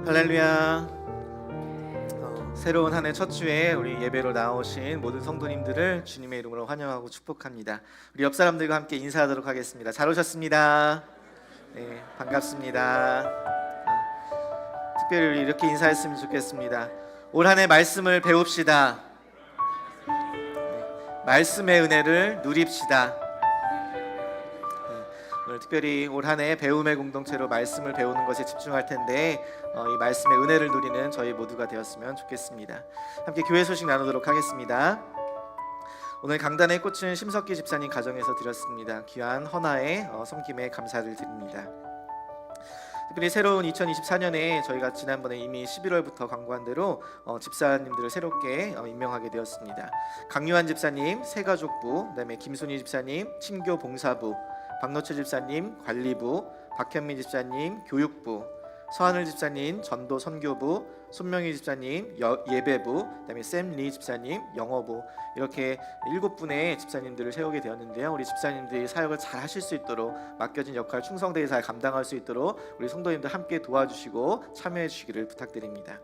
할렐루야. 새로운 한 해 첫 주에 우리 예배로 나오신 모든 성도님들을 주님의 이름으로 환영하고 축복합니다. 우리 옆 사람들과 함께 인사하도록 하겠습니다. 잘 오셨습니다. 네, 반갑습니다. 특별히 이렇게 인사했으면 좋겠습니다. 올 한 해 말씀을 배웁시다. 말씀의 은혜를 누립시다. 오늘 특별히 올 한 해 배움의 공동체로 말씀을 배우는 것에 집중할 텐데 이 말씀의 은혜를 누리는 저희 모두가 되었으면 좋겠습니다. 함께 교회 소식 나누도록 하겠습니다. 오늘 강단에 꽂힌 심석기 집사님 가정에서 드렸습니다. 귀한 헌화의 섬김에 감사를 드립니다. 특별히 새로운 2024년에 저희가 지난번에 이미 11월부터 광고한 대로 집사님들을 새롭게 임명하게 되었습니다. 강유한 집사님 새가족부, 그다음에 김순희 집사님 친교 봉사부, 박노철 집사님 관리부, 박현민 집사님 교육부, 서하늘 집사님 전도 선교부, 손명희 집사님 예배부, 그다음에 샘리 집사님 영어부, 이렇게 7분의 집사님들을 세우게 되었는데요. 우리 집사님들이 사역을 잘 하실 수 있도록, 맡겨진 역할 충성되게 잘 감당할 수 있도록 우리 성도님들 함께 도와주시고 참여해 주시기를 부탁드립니다.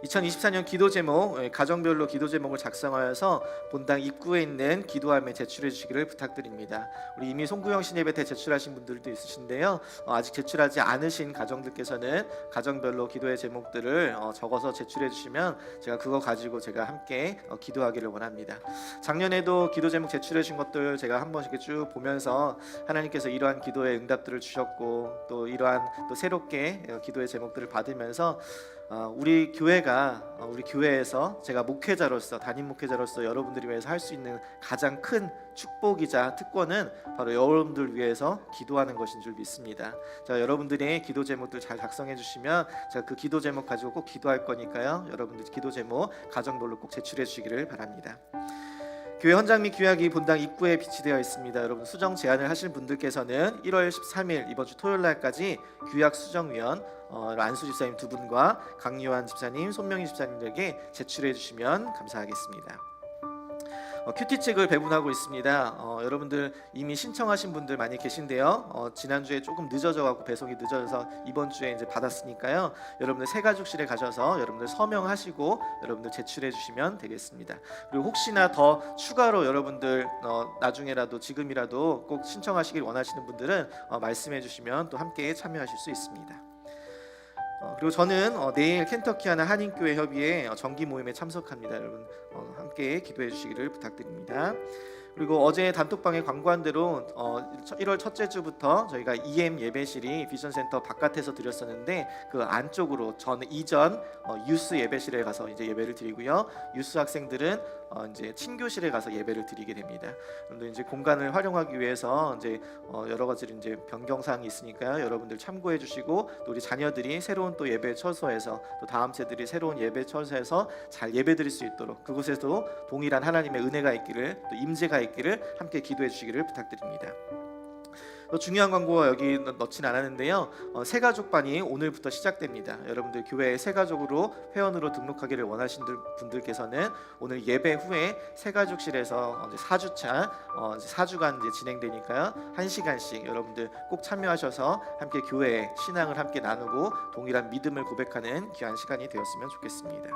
2024년 기도 제목, 가정별로 기도 제목을 작성하여서 본당 입구에 있는 기도함에 제출해 주시기를 부탁드립니다. 우리 이미 송구영 신예배 때 제출하신 분들도 있으신데요. 아직 제출하지 않으신 가정들께서는 가정별로 기도의 제목들을 적어서 제출해 주시면 제가 그거 가지고 제가 함께 기도하기를 원합니다. 작년에도 기도 제목 제출해 주신 것들 제가 한 번씩 쭉 보면서 하나님께서 이러한 기도의 응답들을 주셨고 또 이러한 또 새롭게 기도의 제목들을 받으면서 우리 교회에서 제가 목회자로서, 담임 목회자로서 여러분들이 위해서 할 수 있는 가장 큰 축복이자 특권은 바로 여러분들 위해서 기도하는 것인 줄 믿습니다. 자, 여러분들의 기도 제목들 잘 작성해 주시면 제가 그 기도 제목 가지고 꼭 기도할 거니까요. 여러분들 기도 제목 가정별로 꼭 제출해 주시기를 바랍니다. 교회 헌장 및 규약이 본당 입구에 비치되어 있습니다. 여러분 수정 제안을 하실 분들께서는 1월 13일 이번 주 토요일 날까지 규약 수정위원 안수 집사님 2분과 강유한 집사님, 손명희 집사님에게 제출해 주시면 감사하겠습니다. 큐티책을 배분하고 있습니다. 여러분들 이미 신청하신 분들 많이 계신데요. 지난주에 조금 늦어져갖고 배송이 늦어져서 이번 주에 이제 받았으니까요. 여러분들 새가족실에 가셔서 여러분들 서명하시고 여러분들 제출해 주시면 되겠습니다. 그리고 혹시나 더 추가로 여러분들 나중에라도 지금이라도 꼭 신청하시길 원하시는 분들은 말씀해 주시면 또 함께 참여하실 수 있습니다. 그리고 저는 내일 켄터키 하나 한인교회 협의회 정기 모임에 참석합니다. 여러분 함께 기도해 주시기를 부탁드립니다. 그리고 어제 단톡방에 광고한 대로 1월 첫째 주부터 저희가 EM 예배실이 비전센터 바깥에서 드렸었는데 그 안쪽으로 이전 유스 예배실에 가서 이제 예배를 드리고요. 유스 학생들은 이제 친교실에 가서 예배를 드리게 됩니다. 그런데 이제 공간을 활용하기 위해서 이제 여러 가지 이제 변경 사항이 있으니까요. 여러분들 참고해 주시고 또 우리 자녀들이 새로운 또 예배 처소에서 또 다음 세들이 새로운 예배 처소에서 잘 예배 드릴 수 있도록 그곳에도 동일한 하나님의 은혜가 있기를 또 임재가 있기를 함께 기도해 주시기를 부탁드립니다. 또 중요한 광고가 여기 넣진 않았는데요. 새가족반이 오늘부터 시작됩니다. 여러분들 교회에 새가족으로 회원으로 등록하기를 원하시는 분들께서는 오늘 예배 후에 새가족실에서 4주차 4주간 이제 진행되니까요. 1시간씩 여러분들 꼭 참여하셔서 함께 교회의 신앙을 함께 나누고 동일한 믿음을 고백하는 귀한 시간이 되었으면 좋겠습니다.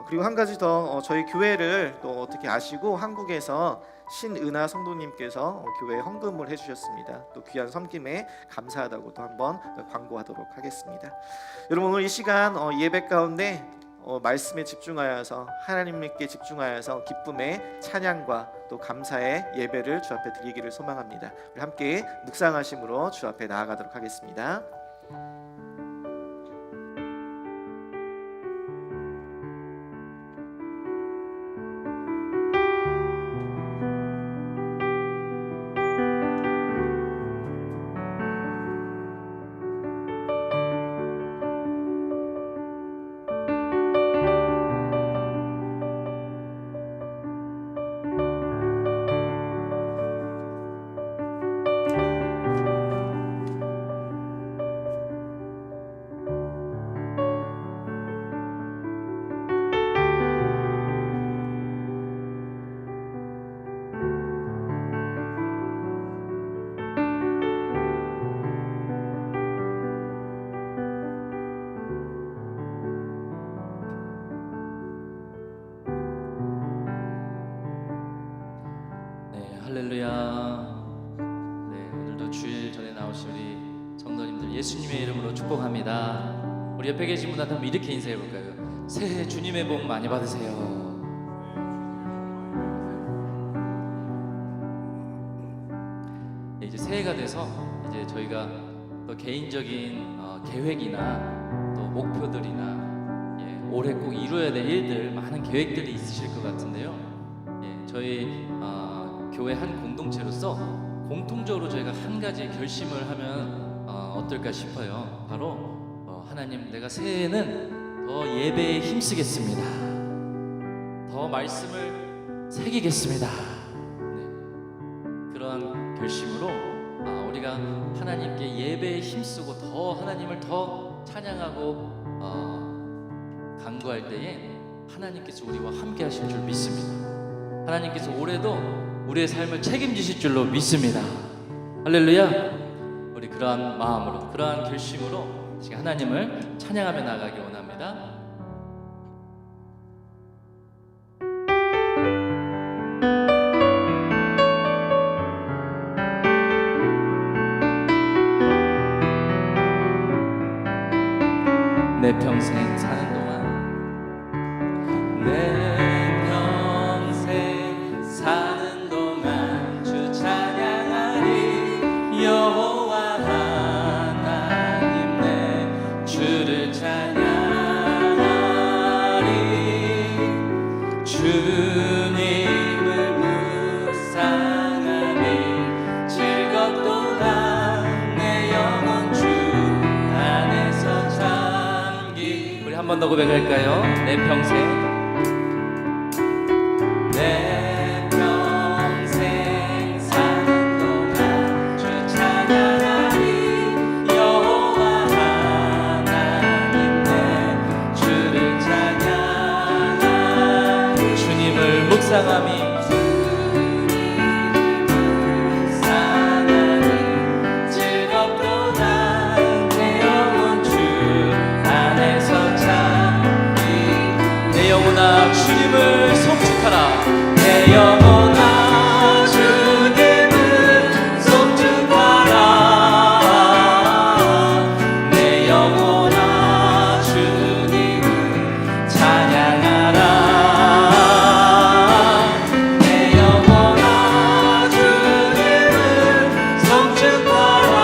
그리고 한 가지 더 저희 교회를 또 어떻게 아시고 한국에서 신은하 성도님께서 교회에 헌금을 해주셨습니다. 또 귀한 섬김에 감사하다고 또 한번 광고하도록 하겠습니다. 여러분 오늘 이 시간 예배 가운데 말씀에 집중하여서 하나님께 집중하여서 기쁨의 찬양과 또 감사의 예배를 주 앞에 드리기를 소망합니다. 우리 함께 묵상하심으로 주 앞에 나아가도록 하겠습니다. 할렐루야. 네, 오늘도 주일 전에 나오신 우리 성도님들 예수님의 이름으로 축복합니다. 우리 옆에 계신 분한테 한번 이렇게 인사해 볼까요? 새해 주님의 복 많이 받으세요. 네, 이제 새해가 돼서 이제 저희가 또 개인적인 계획이나 또 목표들이나 올해 꼭 이루어야 될 일들, 많은 계획들이 있으실 것 같은데요. 저희 교회 한 공동체로서 공통적으로 저희가 한 가지 결심을 하면 어떨까 싶어요. 바로 하나님, 내가 새해에는 더 예배에 힘쓰겠습니다. 더 말씀을 새기겠습니다. 네. 그러한 결심으로 우리가 하나님께 예배에 힘쓰고 더 하나님을 더 찬양하고 간구할 때에 하나님께서 우리와 함께 하실 줄 믿습니다. 하나님께서 올해도 우리의 삶을 책임지실 줄로 믿습니다. 할렐루야. 우리 그러한 마음으로, 그러한 결심으로 지금 하나님을 찬양하며 나가기 원합니다. 내 평생 사는 동안 내 평생 사는 동안 주 찬양하리. 여호와 하나님 내 주를 찬양하리. 주님을 묵상하니 즐겁도다. 내 영혼 주 안에서 잠기. 우리 한 번 더 고백할까요? 내 평생 내 평생 사는 동안 주 찬양하리. 여호와 하나님 내 주를 찬양하리. 주님을 묵상하며 즐겁도다. 내 영혼 주 안에서 잠기. 내 영혼아 주님을 송축하라. 내 영혼아 주님을 송축하라. 내 영혼아 주님을 찬양하라. 내 영혼아 주님을 송축하라.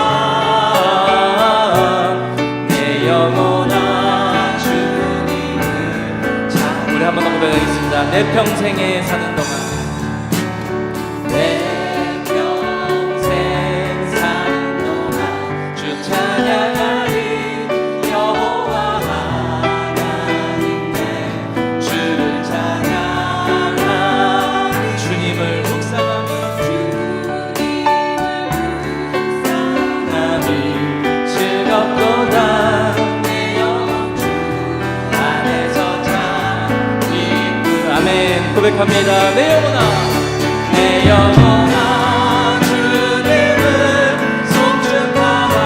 내 영혼아 주님을 찬양하라. 우리 한 번 더 고백하겠습니다. 내 평생에 사는 동안 내 평생 사는 동안 주 찬양하리. 여호와 하나님 내 주를 찬양하리. 주님을 묵상하며 즐겁도다. 내 영혼 주 안에서 잠기. 아멘. 고백합니다. 내 영혼아, 내 영혼아 주님을 송축하라.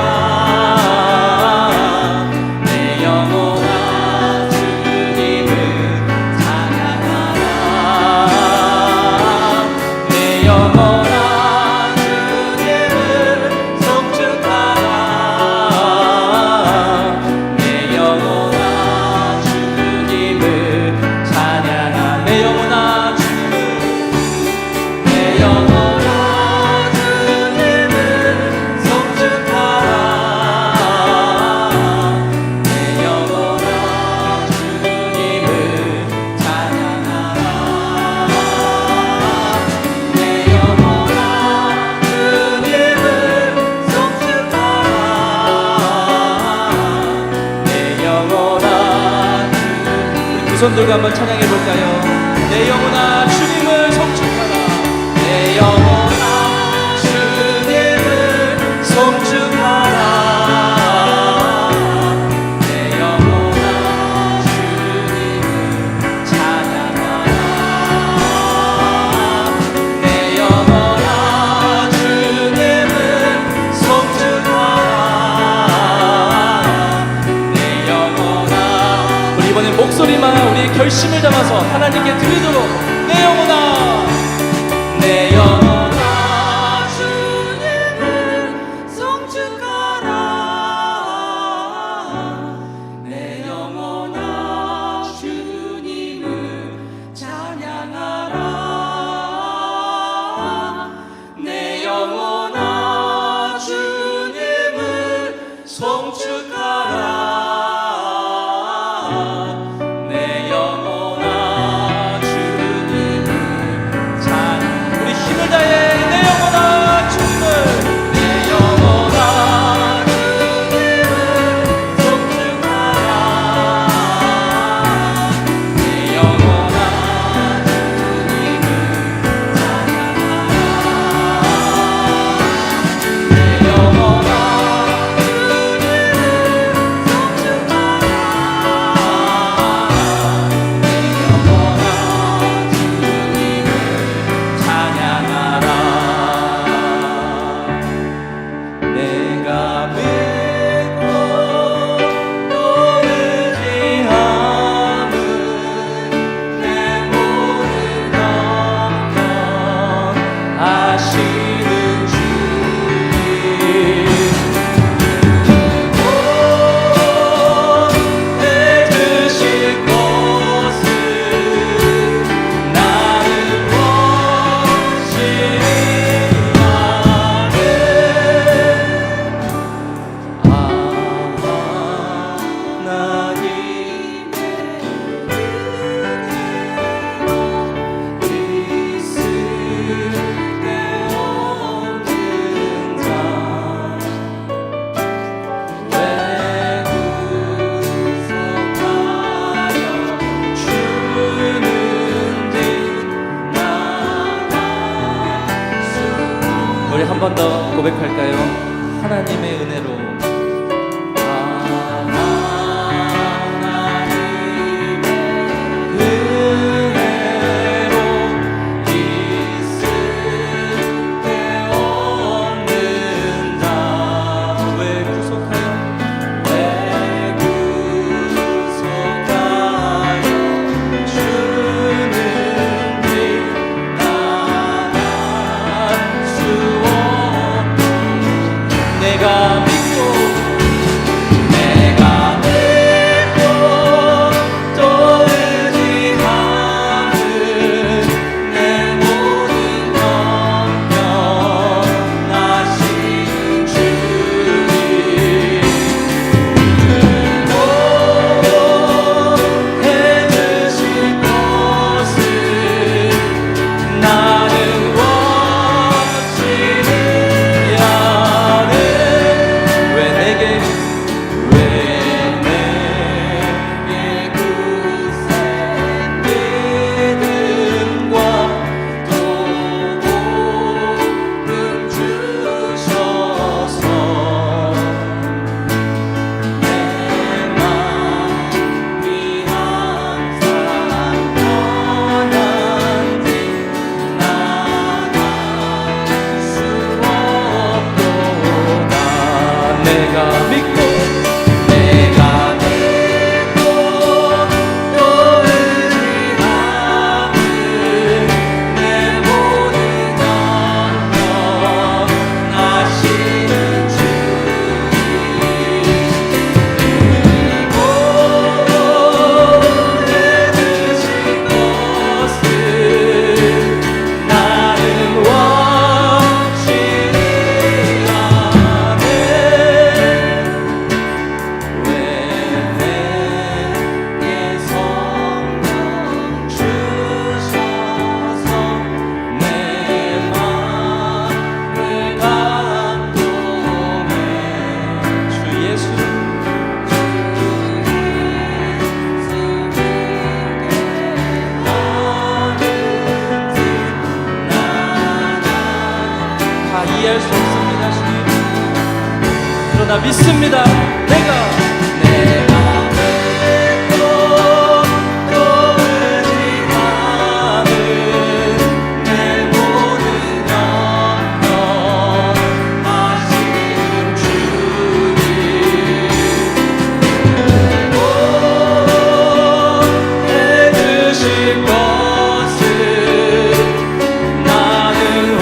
내 영혼아 주님을 찬양하라. 내 영혼아 주님을 송축하라. 내 영혼아 주님을 찬양하라. 내 영혼아 내 영혼아 주님을 송축하라. 내 영혼아 주님을 찬양하라. 내 영혼아 주님을 송축하라. 내 영혼아 우리 두 손 들고 한번 찬양해 볼까요? 내 영혼아 주님을 송축하라. 내 영혼아 주님을 송축하라. 내 영혼아 주님을 찬양하라. 내 영혼아 주님을 송축하라. 내 영혼아 우리 이번엔 목소리만 우리 결심을 담아서 하나님께 드리도록. 내 영혼아 내 영혼아 한 번 더 고백할까요? 하나님의 은혜로 이해할 수 없습니다, 주님. 그러나 믿습니다. 내가 믿고 또 의지하는 내 모든 영역 하신 주님 해주실 것을 나는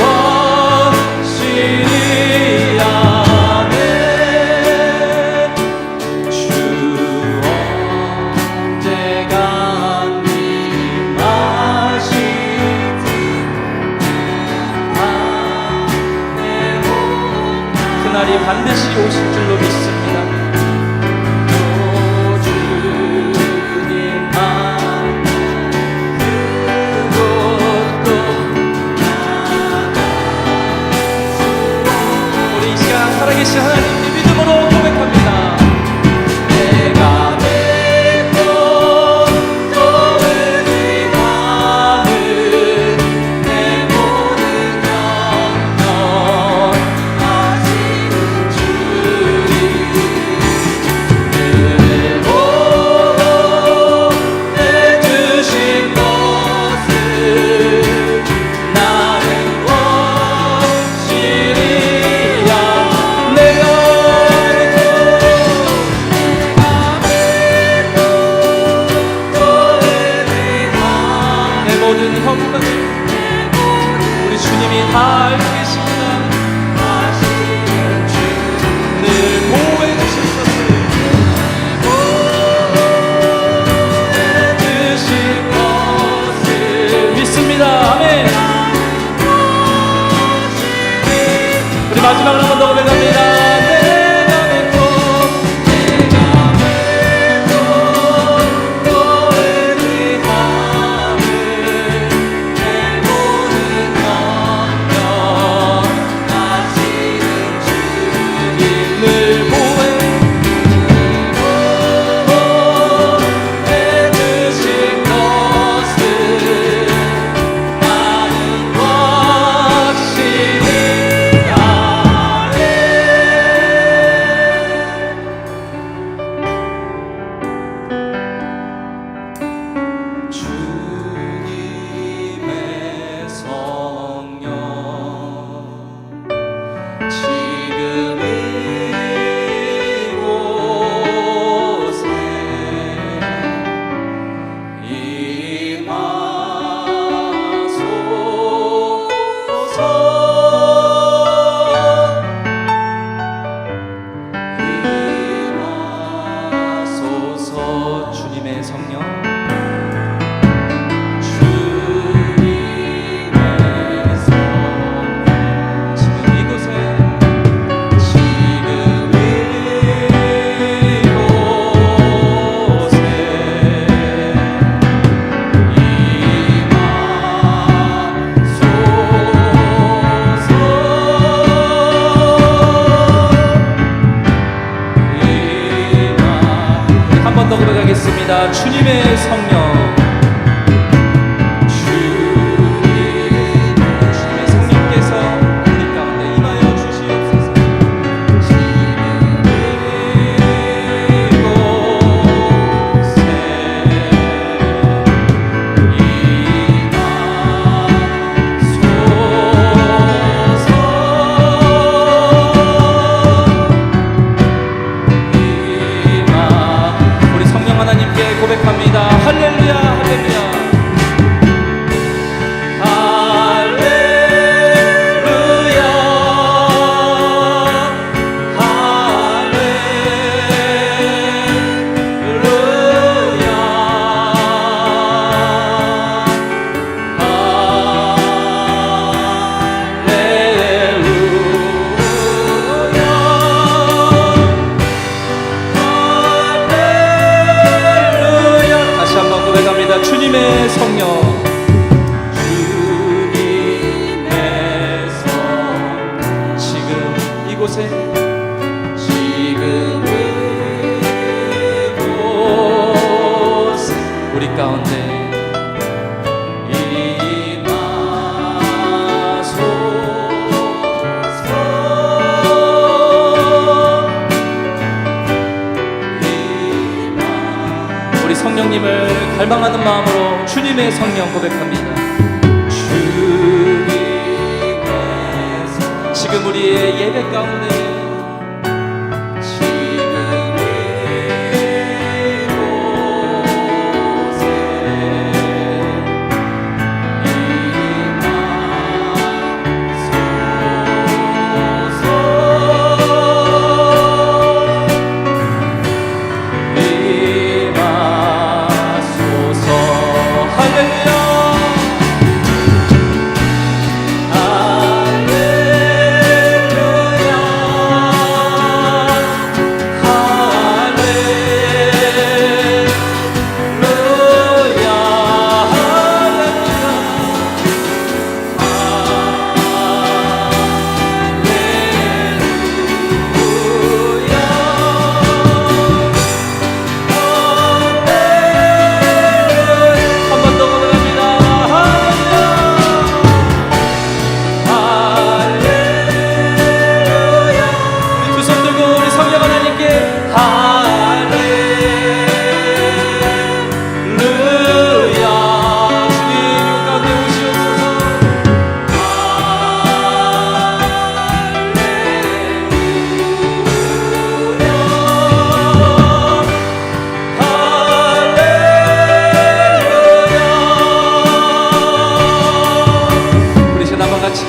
그날이 반드시 오실 줄로 믿습니다. 오 주님만 그곳도 우리 이 시간 살아계신 하나님 믿음으로 고백합니다. 내가 믿고 또 의지하는 내 모든 영역 우리 주님이 다 알고 계십니다. 늘 보호해 주실 것을 해주실 것을 믿습니다. 아멘. 우리 마지막으로 한 번 더 고백합니다. 성령 주님의 성령께서 우리 가운데 임하여 주시옵소서. 우리 성령 하나님께 고백합니다. 할렐루야 할렐루야 주님의 성령 주님의 성령 지금 이곳에 우리 가운데 우리 성령님을 갈망하는 마음으로 주님의 성령 고백합니다. 주님의 성령 지금 우리의 예배 가운데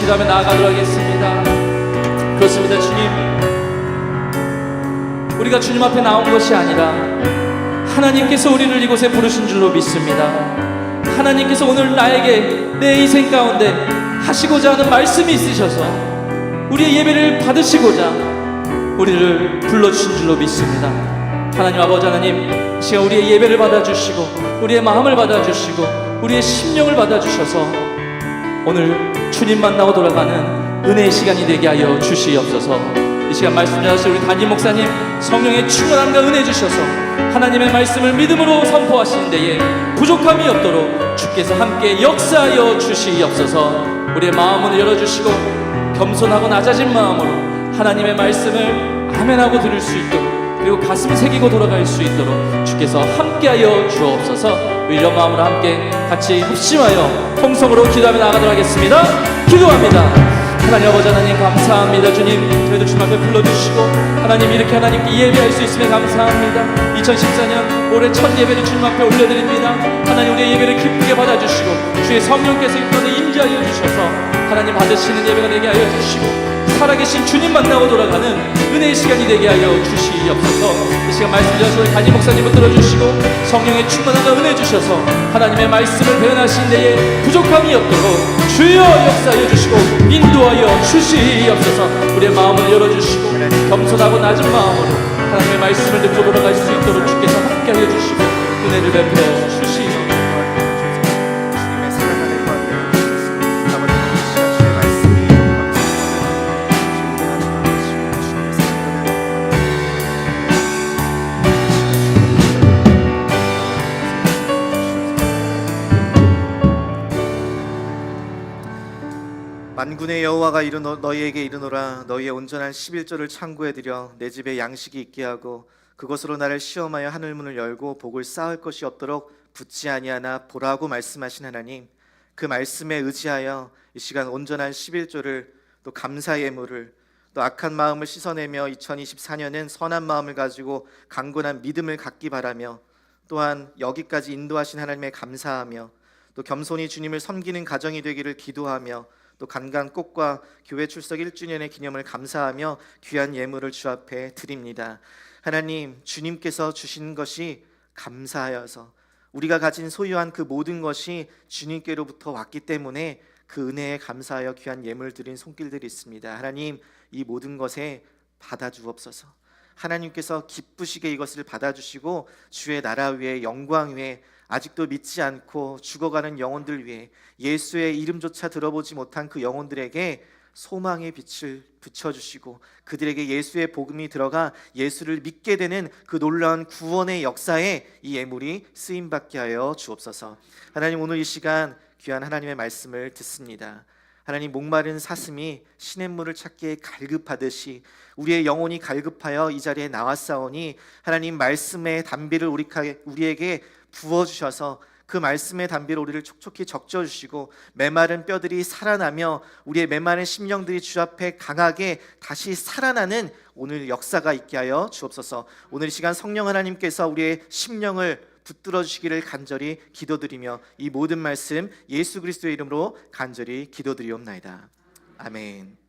기도하며 나아가도록 하겠습니다. 그렇습니다. 주님, 우리가 주님 앞에 나온 것이 아니라 하나님께서 우리를 이곳에 부르신 줄로 믿습니다. 하나님께서 오늘 나에게 내 인생 가운데 하시고자 하는 말씀이 있으셔서 우리의 예배를 받으시고자 우리를 불러주신 줄로 믿습니다. 하나님 아버지 하나님, 시간 우리의 예배를 받아주시고 우리의 마음을 받아주시고 우리의 심령을 받아주셔서 오늘 주님 만나고 돌아가는 은혜의 시간이 되게 하여 주시옵소서. 이 시간 말씀 전하실 우리 담임 목사님 성령의 충만함과 은혜 주셔서 하나님의 말씀을 믿음으로 선포하시는 데에 부족함이 없도록 주께서 함께 역사하여 주시옵소서. 우리의 마음을 열어주시고 겸손하고 낮아진 마음으로 하나님의 말씀을 아멘하고 들을 수 있도록, 그리고 가슴 새기고 돌아갈 수 있도록 주께서 함께하여 주옵소서. 이런 마음으로 함께 같이 합심하여 통성으로 기도하며 나가도록 하겠습니다. 기도합니다. 하나님 아버지 하나님 감사합니다. 주님, 저희도 주님 앞에 불러주시고 하나님 이렇게 하나님께 예배할 수 있음에 감사합니다. 2014년 올해 첫 예배를 주님 앞에 올려드립니다. 하나님 우리의 예배를 기쁘게 받아주시고 주의 성령께서 이곳에 임재하여 주셔서 하나님 받으시는 예배가 되게 하여 주시고 살아계신 주님 만나고 돌아가는 은혜의 시간이 되게 하여 주시옵소서. 이 시간 말씀 주셔서 담임 목사님을 들어주시고 성령의 충만함과 은혜 주셔서 하나님의 말씀을 배워나신 데에 부족함이 없도록 주여 역사하여 주시고 인도하여 주시옵소서. 우리의 마음을 열어주시고 겸손하고 낮은 마음으로 하나님의 말씀을 듣고 돌아갈 수 있도록 주께서 함께하여 주시고 은혜를 베풀어 주시옵소서. 만군의 여호와가 너희에게 이르노라. 너희의 온전한 11조를 창고에 들여 내 집에 양식이 있게 하고 그것으로 나를 시험하여 하늘 문을 열고 복을 쌓을 것이 없도록 붙지 아니하나 보라고 말씀하신 하나님, 그 말씀에 의지하여 이 시간 온전한 11조를 또 감사 예물을 또 악한 마음을 씻어내며 2024년은 선한 마음을 가지고 강건한 믿음을 갖기 바라며, 또한 여기까지 인도하신 하나님에 감사하며 또 겸손히 주님을 섬기는 가정이 되기를 기도하며, 또 간간꽃과 교회 출석 1주년의 기념을 감사하며 귀한 예물을 주 앞에 드립니다. 하나님, 주님께서 주신 것이 감사하여서 우리가 가진 소유한 그 모든 것이 주님께로부터 왔기 때문에 그 은혜에 감사하여 귀한 예물 드린 손길들이 있습니다. 하나님, 이 모든 것에 받아주옵소서. 하나님께서 기쁘시게 이것을 받아주시고 주의 나라 위에, 영광 위에, 아직도 믿지 않고 죽어가는 영혼들 위해, 예수의 이름조차 들어보지 못한 그 영혼들에게 소망의 빛을 비춰주시고 그들에게 예수의 복음이 들어가 예수를 믿게 되는 그 놀라운 구원의 역사에 이 예물이 쓰임받게 하여 주옵소서. 하나님, 오늘 이 시간 귀한 하나님의 말씀을 듣습니다. 하나님, 목마른 사슴이 시냇물을 찾기에 갈급하듯이 우리의 영혼이 갈급하여 이 자리에 나왔사오니, 하나님 말씀의 단비를 우리에게 부어주셔서 그 말씀의 단비로 우리를 촉촉히 적셔주시고 메마른 뼈들이 살아나며 우리의 메마른 심령들이 주 앞에 강하게 다시 살아나는 오늘 역사가 있게 하여 주옵소서. 오늘 이 시간 성령 하나님께서 우리의 심령을 붙들어 주시기를 간절히 기도드리며 이 모든 말씀 예수 그리스도의 이름으로 간절히 기도드리옵나이다. 아멘.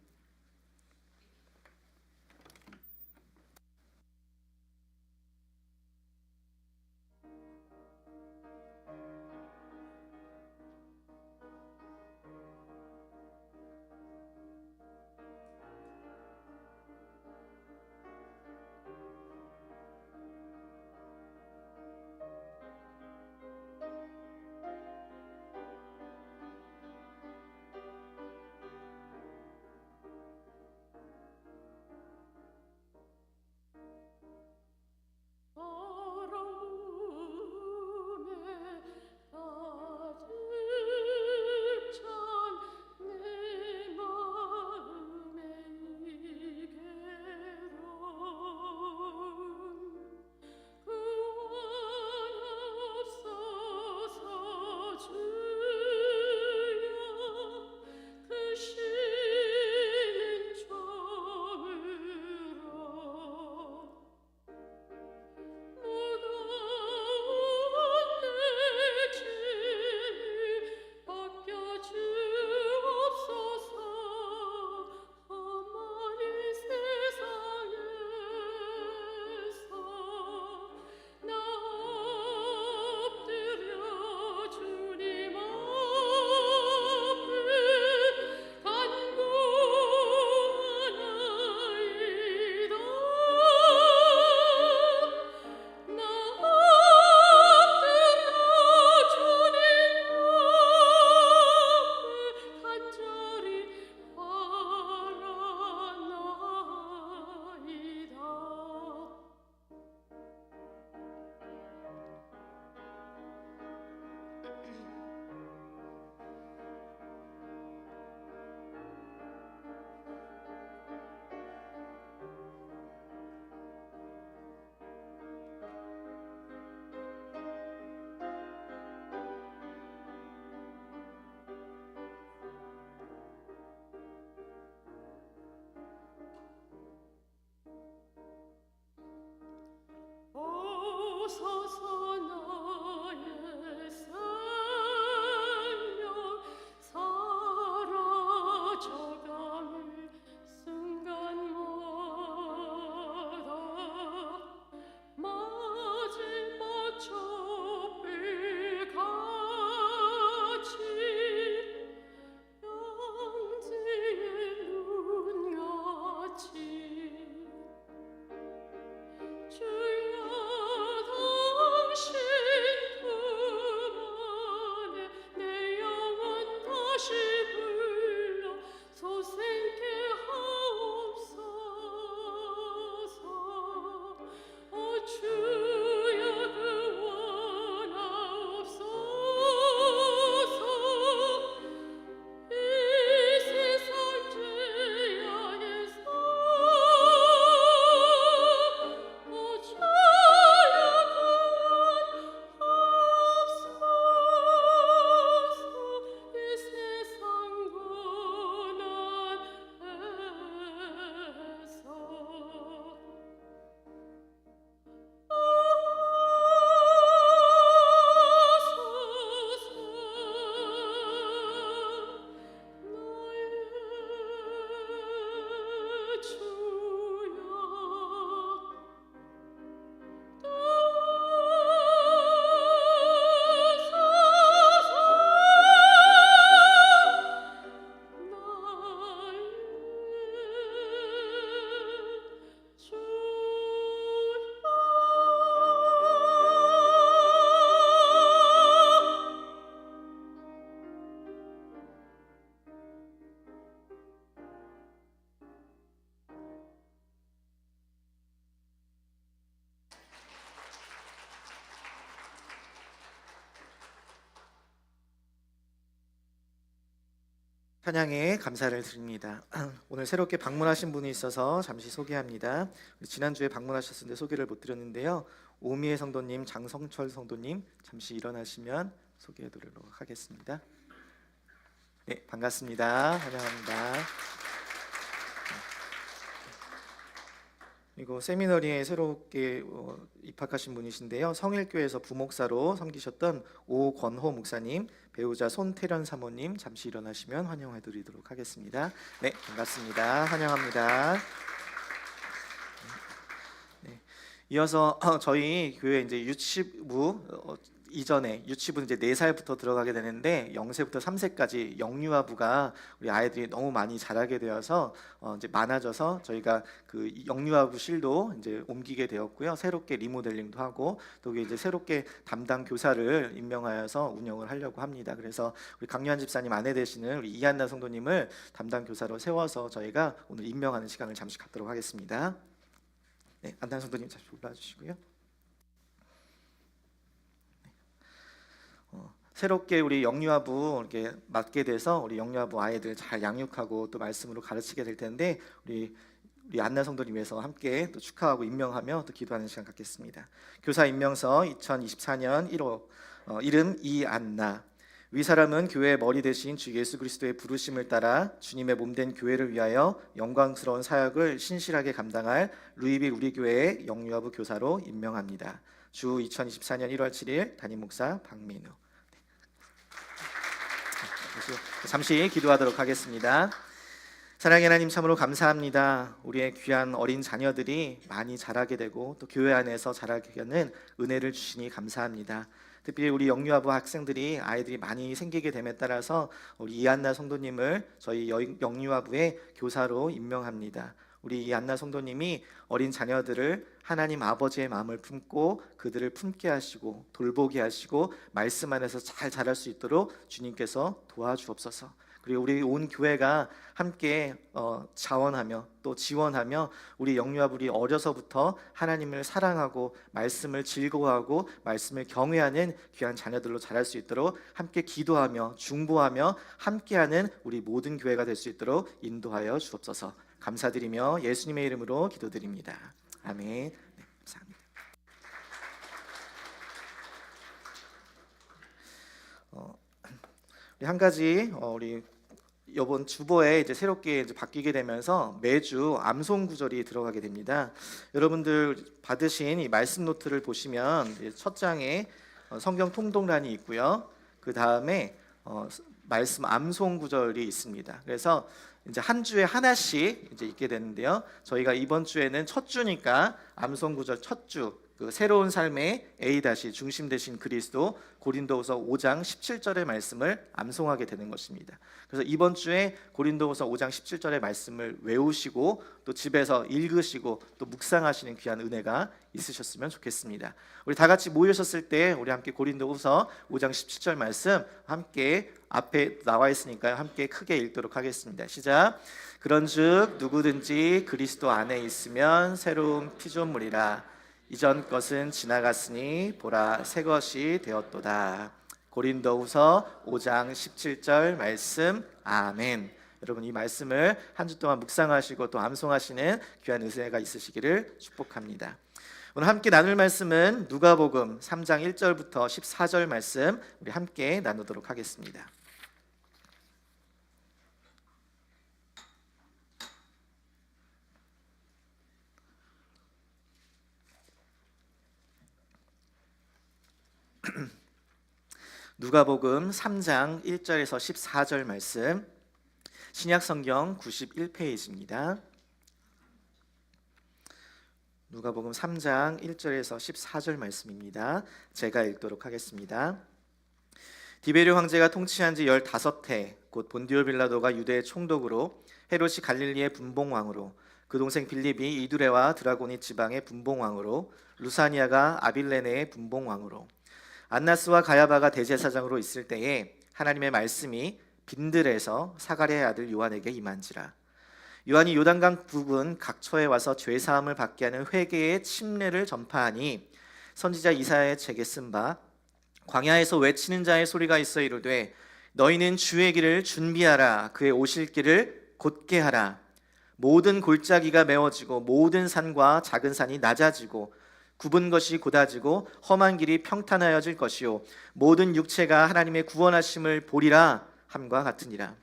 찬양에 감사를 드립니다. 오늘 새롭게 방문하신 분이 있어서 잠시 소개합니다. 지난주에 방문하셨는데 소개를 못 드렸는데요. 오미애 성도님, 장성철 성도님 잠시 일어나시면 소개해드리도록 하겠습니다. 네, 반갑습니다. 환영합니다. 그리고 세미너리에 새롭게 입학하신 분이신데요. 성일교회에서 부목사로 섬기셨던 오권호 목사님, 배우자 손태련 사모님 잠시 일어나시면 환영해드리도록 하겠습니다. 네, 반갑습니다. 환영합니다. 네, 이어서 저희 교회 이제 유치부 이전에 유치부 이제 4살부터 들어가게 되는데 0세부터 3세까지 영유아부가 우리 아이들이 너무 많이 자라게 되어서 이제 많아져서 저희가 그 영유아부실도 이제 옮기게 되었고요. 새롭게 리모델링도 하고 또 이제 새롭게 담당 교사를 임명하여서 운영을 하려고 합니다. 그래서 우리 강요한 집사님 아내 되시는 우리 이한나 성도님을 담당 교사로 세워서 저희가 오늘 임명하는 시간을 잠시 갖도록 하겠습니다. 네, 안나 성도님 잠시 올라와주시고요. 새롭게 우리 영유아부 이렇게 맡게 돼서 우리 영유아부 아이들 잘 양육하고 또 말씀으로 가르치게 될 텐데 우리 안나 성도님 위해서 함께 또 축하하고 임명하며 또 기도하는 시간 갖겠습니다. 교사 임명서 2024년 1호 이름 이안나. 위 사람은 교회의 머리 대신 주 예수 그리스도의 부르심을 따라 주님의 몸된 교회를 위하여 영광스러운 사역을 신실하게 감당할 루이빌 우리 교회의 영유아부 교사로 임명합니다. 주 2024년 1월 7일 담임 목사 박민우. 잠시 기도하도록 하겠습니다. 사랑의 하나님, 참으로 감사합니다. 우리의 귀한 어린 자녀들이 많이 자라게 되고 또 교회 안에서 자라게 하는 은혜를 주시니 감사합니다. 특별히 우리 영유아부 학생들이 아이들이 많이 생기게 됨에 따라서 우리 이한나 성도님을 저희 영유아부의 교사로 임명합니다. 우리 이한나 성도님이 어린 자녀들을 하나님 아버지의 마음을 품고 그들을 품게 하시고 돌보게 하시고 말씀 안에서 잘 자랄 수 있도록 주님께서 도와주옵소서. 그리고 우리 온 교회가 함께 자원하며 또 지원하며 우리 영유아부리 어려서부터 하나님을 사랑하고 말씀을 즐거워하고 말씀을 경외하는 귀한 자녀들로 자랄 수 있도록 함께 기도하며 중보하며 함께하는 우리 모든 교회가 될 수 있도록 인도하여 주옵소서. 감사드리며 예수님의 이름으로 기도드립니다. 아멘. 네, 감사합니다. 한 가지 우리 이번 주보에 이제 새롭게 이제 바뀌게 되면서 매주 암송 구절이 들어가게 됩니다. 여러분들 받으신 이 말씀 노트를 보시면 첫 장에 성경 통독란이 있고요. 그 다음에 말씀 암송 구절이 있습니다. 그래서 이제 한 주에 하나씩 이제 있게 되는데요. 저희가 이번 주에는 첫 주니까 암송 구절 첫 주, 그 새로운 삶의 A 중심 되신 그리스도 고린도후서 5장 17절의 말씀을 암송하게 되는 것입니다. 그래서 이번 주에 고린도후서 5장 17절의 말씀을 외우시고 또 집에서 읽으시고 또 묵상하시는 귀한 은혜가 있으셨으면 좋겠습니다. 우리 다 같이 모이셨을 때 우리 함께 고린도후서 5장 17절 말씀 함께 앞에 나와 있으니까요. 함께 크게 읽도록 하겠습니다. 시작. 그런즉 누구든지 그리스도 안에 있으면 새로운 피조물이라. 이전 것은 지나갔으니 보라 새 것이 되었도다. 고린도후서 5장 17절 말씀. 아멘. 여러분 이 말씀을 한 주 동안 묵상하시고 또 암송하시는 귀한 은혜가 있으시기를 축복합니다. 오늘 함께 나눌 말씀은 누가복음 3장 1절부터 14절 말씀 우리 함께 나누도록 하겠습니다. 누가복음 3장 1절에서 14절 말씀 신약성경 91페이지입니다. 누가복음 3장 1절에서 14절 말씀입니다. 제가 읽도록 하겠습니다. 디베르 황제가 통치한 지 15해 곧 본디오 빌라도가 유대의 총독으로 헤롯이 갈릴리의 분봉왕으로 그 동생 빌립이 이두레와 드라고니 지방의 분봉왕으로 루사니아가 아빌레네의 분봉왕으로 안나스와 가야바가 대제사장으로 있을 때에 하나님의 말씀이 빈들에서 사가랴의 아들 요한에게 임한지라. 요한이 요단강 부근 각처에 와서 죄사함을 받게 하는 회개의 침례를 전파하니 선지자 이사야의 책에 쓴 바 광야에서 외치는 자의 소리가 있어 이르되 너희는 주의 길을 준비하라. 그의 오실 길을 곧게 하라. 모든 골짜기가 메워지고 모든 산과 작은 산이 낮아지고 굽은 것이 곧아지고 험한 길이 평탄하여질 것이요 모든 육체가 하나님의 구원하심을 보리라 함과 같으니라.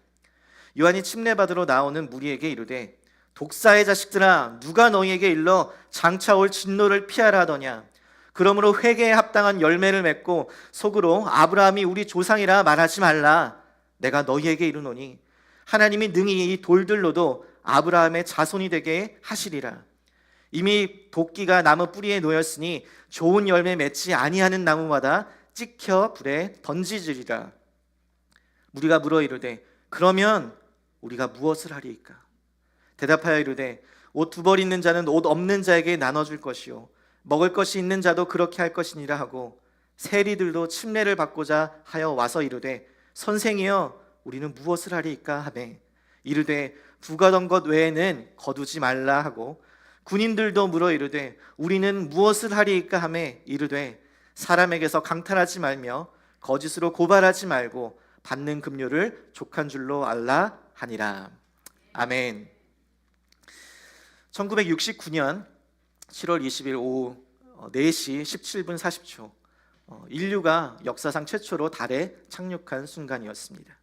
요한이 침례받으러 나오는 무리에게 이르되 독사의 자식들아, 누가 너희에게 일러 장차 올 진노를 피하라 하더냐. 그러므로 회개에 합당한 열매를 맺고 속으로 아브라함이 우리 조상이라 말하지 말라. 내가 너희에게 이르노니 하나님이 능히 이 돌들로도 아브라함의 자손이 되게 하시리라. 이미 도끼가 나무 뿌리에 놓였으니 좋은 열매 맺지 아니하는 나무마다 찍혀 불에 던지지리라. 무리가 물어 이르되 그러면 우리가 무엇을 하리이까? 대답하여 이르되 옷 두 벌 있는 자는 옷 없는 자에게 나눠줄 것이요 먹을 것이 있는 자도 그렇게 할 것이니라 하고 세리들도 침례를 받고자 하여 와서 이르되 선생이여 우리는 무엇을 하리이까 하매 이르되 부가던 것 외에는 거두지 말라 하고 군인들도 물어 이르되 우리는 무엇을 하리이까 하매 이르되 사람에게서 강탈하지 말며 거짓으로 고발하지 말고 받는 급료를 족한 줄로 알라 하니라. 아멘. 1969년 7월 20일 오후 4시 17분 40초 인류가 역사상 최초로 달에 착륙한 순간이었습니다.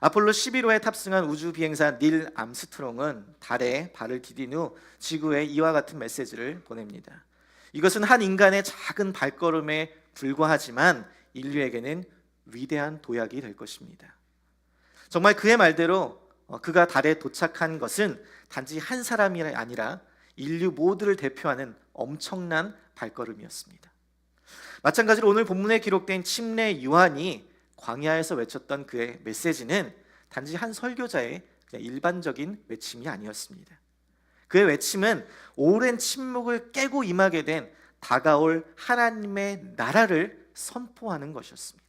아폴로 11호에 탑승한 우주 비행사 닐 암스트롱은 달에 발을 디딘 후 지구에 이와 같은 메시지를 보냅니다. 이것은 한 인간의 작은 발걸음에 불과하지만 인류에게는 위대한 도약이 될 것입니다. 정말 그의 말대로 그가 달에 도착한 것은 단지 한 사람이 아니라 인류 모두를 대표하는 엄청난 발걸음이었습니다. 마찬가지로 오늘 본문에 기록된 침례 요한이 광야에서 외쳤던 그의 메시지는 단지 한 설교자의 그냥 일반적인 외침이 아니었습니다. 그의 외침은 오랜 침묵을 깨고 임하게 된 다가올 하나님의 나라를 선포하는 것이었습니다.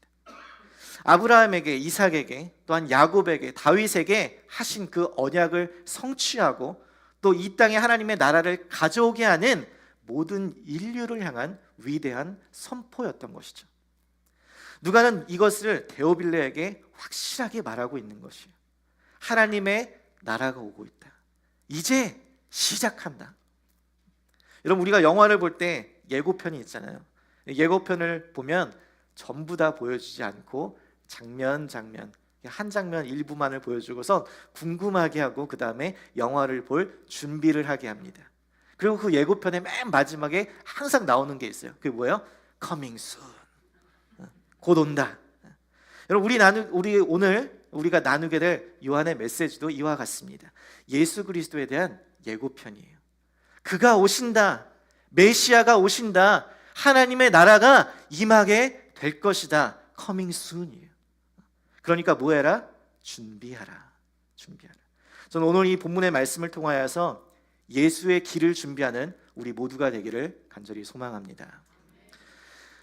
아브라함에게, 이삭에게, 또한 야곱에게, 다윗에게 하신 그 언약을 성취하고 또 이 땅에 하나님의 나라를 가져오게 하는 모든 인류를 향한 위대한 선포였던 것이죠. 누가는 이것을 데오빌레에게 확실하게 말하고 있는 것이에요. 하나님의 나라가 오고 있다. 이제 시작한다. 여러분, 우리가 영화를 볼 때 예고편이 있잖아요. 예고편을 보면 전부 다 보여주지 않고 장면 한 장면 일부만을 보여주고서 궁금하게 하고 그 다음에 영화를 볼 준비를 하게 합니다. 그리고 그 예고편의 맨 마지막에 항상 나오는 게 있어요. 그게 뭐예요? Coming soon. 곧 온다. 여러분, 우리 오늘 우리가 나누게 될 요한의 메시지도 이와 같습니다. 예수 그리스도에 대한 예고편이에요. 그가 오신다. 메시아가 오신다. 하나님의 나라가 임하게 될 것이다. Coming soon이에요. 그러니까 뭐 해라? 준비하라. 저는 오늘 이 본문의 말씀을 통하여서 예수의 길을 준비하는 우리 모두가 되기를 간절히 소망합니다.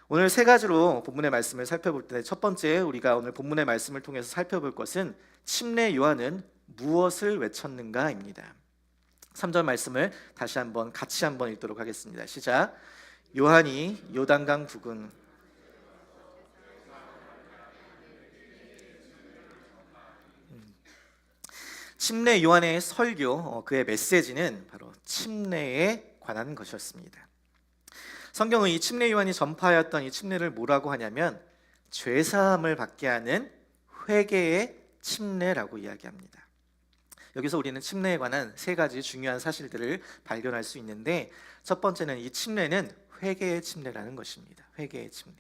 오늘 세 가지로 본문의 말씀을 살펴볼 때 첫 번째, 우리가 오늘 본문의 말씀을 통해서 살펴볼 것은 침례 요한은 무엇을 외쳤는가입니다. 3절 말씀을 다시 같이 한번 읽도록 하겠습니다. 시작. 요한이 요단강 부근 침례 요한의 설교, 그의 메시지는 바로 침례에 관한 것이었습니다. 성경은 이 침례 요한이 전파하였던 이 침례를 뭐라고 하냐면 죄사함을 받게 하는 회개의 침례라고 이야기합니다. 여기서 우리는 침례에 관한 세 가지 중요한 사실들을 발견할 수 있는데, 첫 번째는 이 침례는 회개의 침례라는 것입니다. 회개의 침례.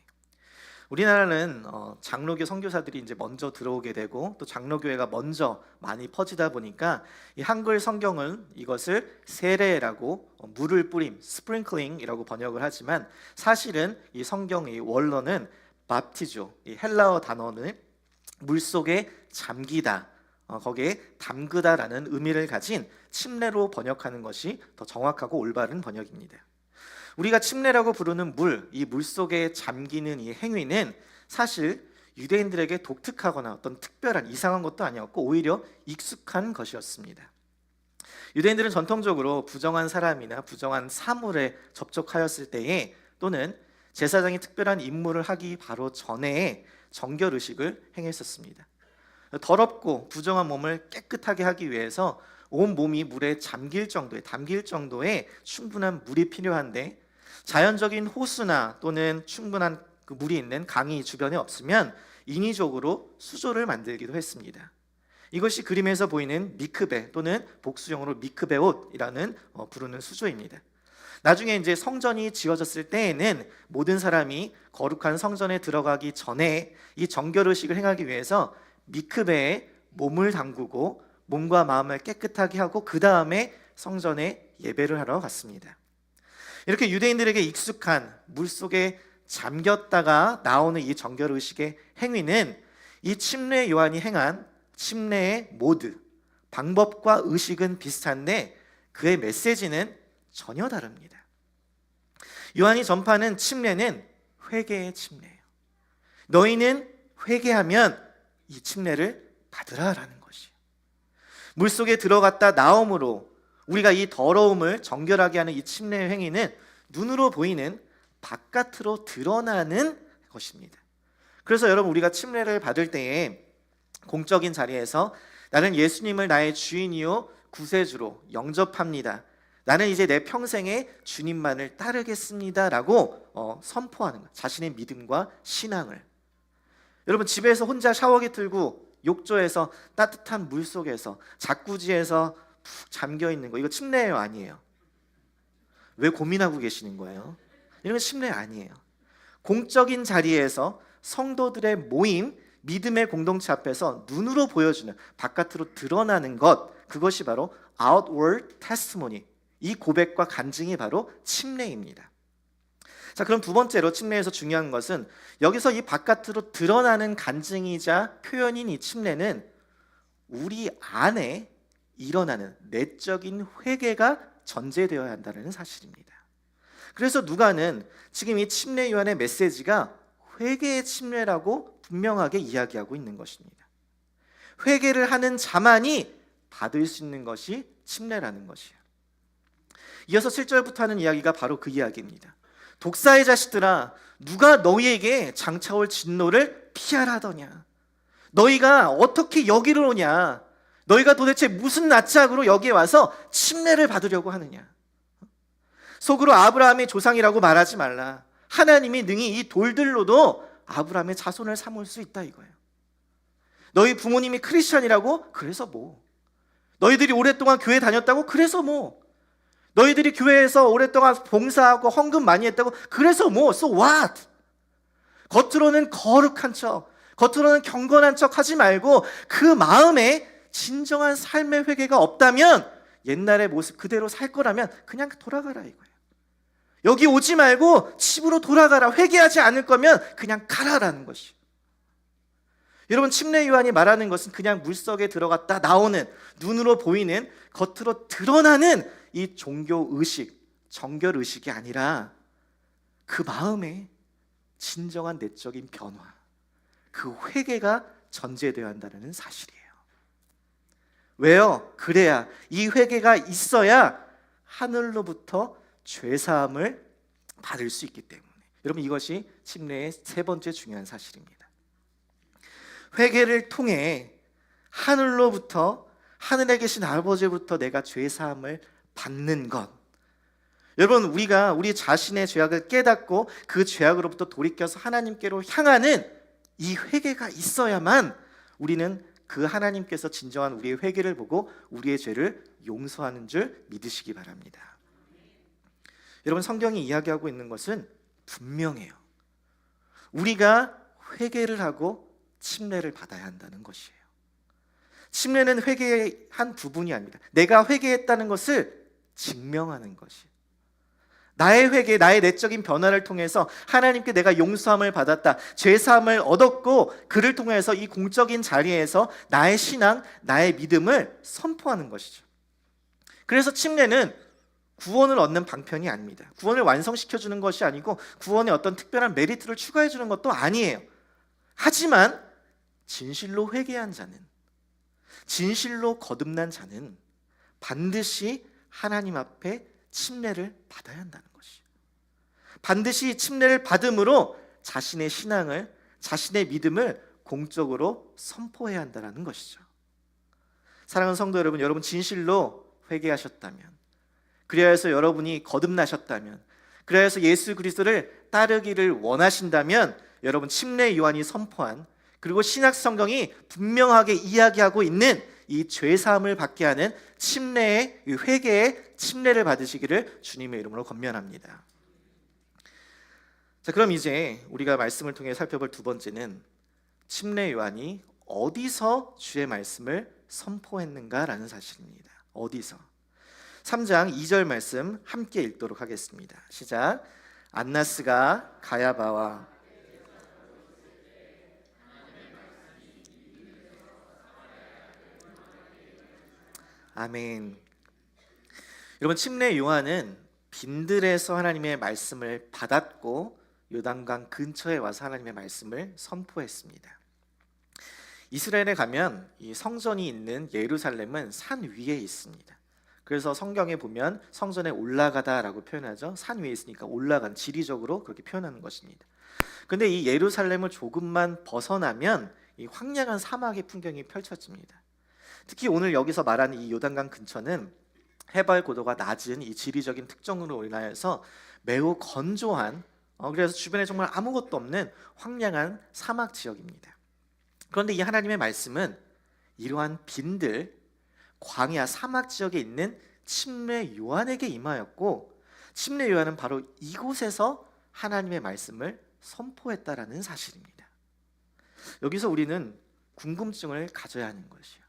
우리나라는 장로교 선교사들이 이제 먼저 들어오게 되고 또 장로교회가 먼저 많이 퍼지다 보니까 이 한글 성경은 이것을 세례라고 물을 뿌림, 스프링클링이라고 번역을 하지만 사실은 이 성경의 원어는 밥티조, 이 헬라어 단어는 물속에 잠기다, 거기에 담그다라는 의미를 가진 침례로 번역하는 것이 더 정확하고 올바른 번역입니다. 우리가 침례라고 부르는 이 물속에 잠기는 이 행위는 사실 유대인들에게 독특하거나 어떤 특별한 이상한 것도 아니었고 오히려 익숙한 것이었습니다. 유대인들은 전통적으로 부정한 사람이나 부정한 사물에 접촉하였을 때에 또는 제사장이 특별한 임무를 하기 바로 전에 정결의식을 행했었습니다. 더럽고 부정한 몸을 깨끗하게 하기 위해서 온 몸이 물에 담길 정도의 충분한 물이 필요한데, 자연적인 호수나 또는 충분한 그 물이 있는 강이 주변에 없으면 인위적으로 수조를 만들기도 했습니다. 이것이 그림에서 보이는 미크베 또는 복수형으로 미크베옷이라는 부르는 수조입니다. 나중에 이제 성전이 지어졌을 때에는 모든 사람이 거룩한 성전에 들어가기 전에 이 정결의식을 행하기 위해서 미크베에 몸을 담그고 몸과 마음을 깨끗하게 하고 그 다음에 성전에 예배를 하러 갔습니다. 이렇게 유대인들에게 익숙한 물속에 잠겼다가 나오는 이 정결의식의 행위는 이 침례 요한이 행한 침례의 모드, 방법과 의식은 비슷한데 그의 메시지는 전혀 다릅니다. 요한이 전파하는 침례는 회개의 침례예요. 너희는 회개하면 이 침례를 받으라라는 것이에요. 물속에 들어갔다 나옴으로 우리가 이 더러움을 정결하게 하는 이 침례의 행위는 눈으로 보이는 바깥으로 드러나는 것입니다. 그래서 여러분, 우리가 침례를 받을 때에 공적인 자리에서 나는 예수님을 나의 주인이요 구세주로 영접합니다, 나는 이제 내 평생에 주님만을 따르겠습니다 라고 선포하는 것, 자신의 믿음과 신앙을. 여러분, 집에서 혼자 샤워기 틀고 욕조에서 따뜻한 물속에서 자쿠지에서 푹 잠겨있는 거, 이거 침례예요 아니에요? 왜 고민하고 계시는 거예요? 이런 건 침례 아니에요. 공적인 자리에서 성도들의 모임, 믿음의 공동체 앞에서 눈으로 보여주는, 바깥으로 드러나는 것, 그것이 바로 outward testimony, 이 고백과 간증이 바로 침례입니다. 자, 그럼 두 번째로 침례에서 중요한 것은, 여기서 이 바깥으로 드러나는 간증이자 표현인 이 침례는 우리 안에 일어나는 내적인 회개가 전제되어야 한다는 사실입니다. 그래서 누가는 지금 이 침례 요한의 메시지가 회개의 침례라고 분명하게 이야기하고 있는 것입니다. 회개를 하는 자만이 받을 수 있는 것이 침례라는 것이에요. 이어서 7절부터 하는 이야기가 바로 그 이야기입니다. 독사의 자식들아, 누가 너희에게 장차올 진노를 피하라더냐? 너희가 어떻게 여기로 오냐? 너희가 도대체 무슨 낯짝으로 여기에 와서 침례를 받으려고 하느냐? 속으로 아브라함의 조상이라고 말하지 말라. 하나님이 능히 이 돌들로도 아브라함의 자손을 삼을 수 있다 이거예요. 너희 부모님이 크리스천이라고? 그래서 뭐? 너희들이 오랫동안 교회 다녔다고? 그래서 뭐? 너희들이 교회에서 오랫동안 봉사하고 헌금 많이 했다고? 그래서 뭐? So what? 겉으로는 거룩한 척, 겉으로는 경건한 척 하지 말고 그 마음에 진정한 삶의 회개가 없다면, 옛날의 모습 그대로 살 거라면 그냥 돌아가라 이거예요. 여기 오지 말고 집으로 돌아가라. 회개하지 않을 거면 그냥 가라라는 것이에요. 여러분, 침례 요한이 말하는 것은 그냥 물속에 들어갔다 나오는, 눈으로 보이는, 겉으로 드러나는 이 종교 의식, 정결 의식이 아니라 그 마음에 진정한 내적인 변화, 그 회개가 전제되어야 한다는 사실이에요. 왜요? 그래야, 이 회개가 있어야 하늘로부터 죄사함을 받을 수 있기 때문에. 여러분, 이것이 침례의 세 번째 중요한 사실입니다. 회개를 통해 하늘로부터, 하늘에 계신 아버지로부터 내가 죄사함을 받는 것. 여러분, 우리가 우리 자신의 죄악을 깨닫고 그 죄악으로부터 돌이켜서 하나님께로 향하는 이 회개가 있어야만 우리는 그 하나님께서 진정한 우리의 회개를 보고 우리의 죄를 용서하는 줄 믿으시기 바랍니다. 여러분, 성경이 이야기하고 있는 것은 분명해요. 우리가 회개를 하고 침례를 받아야 한다는 것이에요. 침례는 회개의 한 부분이 아닙니다. 내가 회개했다는 것을 증명하는 것이에요. 나의 회개, 나의 내적인 변화를 통해서 하나님께 내가 용서함을 받았다, 죄사함을 얻었고, 그를 통해서 이 공적인 자리에서 나의 신앙, 나의 믿음을 선포하는 것이죠. 그래서 침례는 구원을 얻는 방편이 아닙니다. 구원을 완성시켜주는 것이 아니고 구원에 어떤 특별한 메리트를 추가해주는 것도 아니에요. 하지만 진실로 회개한 자는, 진실로 거듭난 자는 반드시 하나님 앞에 침례를 받아야 한다는 것이에요. 반드시 침례를 받음으로 자신의 신앙을, 자신의 믿음을 공적으로 선포해야 한다는 것이죠. 사랑하는 성도 여러분, 여러분 진실로 회개하셨다면, 그리하여서 여러분이 거듭나셨다면, 그리하여서 예수 그리스도를 따르기를 원하신다면, 여러분 침례 요한이 선포한, 그리고 신약 성경이 분명하게 이야기하고 있는 이 죄사함을 받게 하는 침례의, 회개의 침례를 받으시기를 주님의 이름으로 권면합니다. 자, 그럼 이제 우리가 말씀을 통해 살펴볼 두 번째는 침례 요한이 어디서 주의 말씀을 선포했는가라는 사실입니다. 어디서? 3장 2절 말씀 함께 읽도록 하겠습니다. 시작. 안나스가 가야바와 아멘. 여러분, 침례 요한은 빈들에서 하나님의 말씀을 받았고 요단강 근처에 와서 하나님의 말씀을 선포했습니다. 이스라엘에 가면 이 성전이 있는 예루살렘은 산 위에 있습니다. 그래서 성경에 보면 성전에 올라가다라고 표현하죠. 산 위에 있으니까 올라간, 지리적으로 그렇게 표현하는 것입니다. 근데 이 예루살렘을 조금만 벗어나면 이 황량한 사막의 풍경이 펼쳐집니다. 특히 오늘 여기서 말하는 이 요단강 근처는 해발 고도가 낮은 이 지리적인 특성으로 인하여서 매우 건조한, 그래서 주변에 정말 아무것도 없는 황량한 사막 지역입니다. 그런데 이 하나님의 말씀은 이러한 빈들, 광야 사막 지역에 있는 침례 요한에게 임하였고, 침례 요한은 바로 이곳에서 하나님의 말씀을 선포했다라는 사실입니다. 여기서 우리는 궁금증을 가져야 하는 것이요,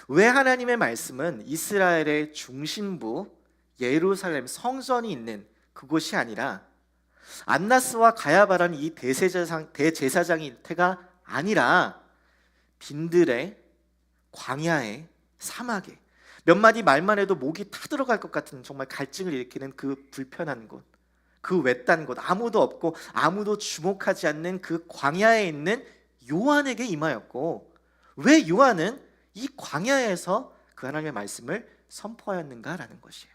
왜 하나님의 말씀은 이스라엘의 중심부 예루살렘 성전이 있는 그곳이 아니라 안나스와 가야바라는 이 대제사장의 태가 아니라 빈들의 광야의 사막에 몇 마디 말만 해도 목이 타들어갈 것 같은 정말 갈증을 일으키는 그 불편한 곳, 그 외딴 곳, 아무도 없고 아무도 주목하지 않는 그 광야에 있는 요한에게 임하였고, 왜 요한은 이 광야에서 그 하나님의 말씀을 선포하였는가라는 것이에요.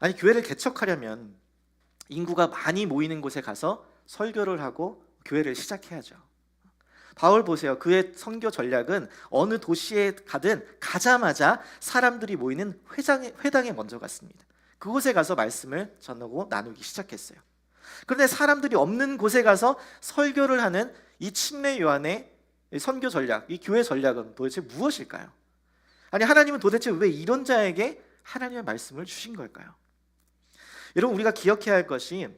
아니, 교회를 개척하려면 인구가 많이 모이는 곳에 가서 설교를 하고 교회를 시작해야죠. 바울 보세요. 그의 선교 전략은 어느 도시에 가든 가자마자 사람들이 모이는 회당에 먼저 갔습니다. 그곳에 가서 말씀을 전하고 나누기 시작했어요. 그런데 사람들이 없는 곳에 가서 설교를 하는 이 침례 요한의 선교 전략, 이 교회 전략은 도대체 무엇일까요? 아니, 하나님은 도대체 왜 이런 자에게 하나님의 말씀을 주신 걸까요? 여러분, 우리가 기억해야 할 것이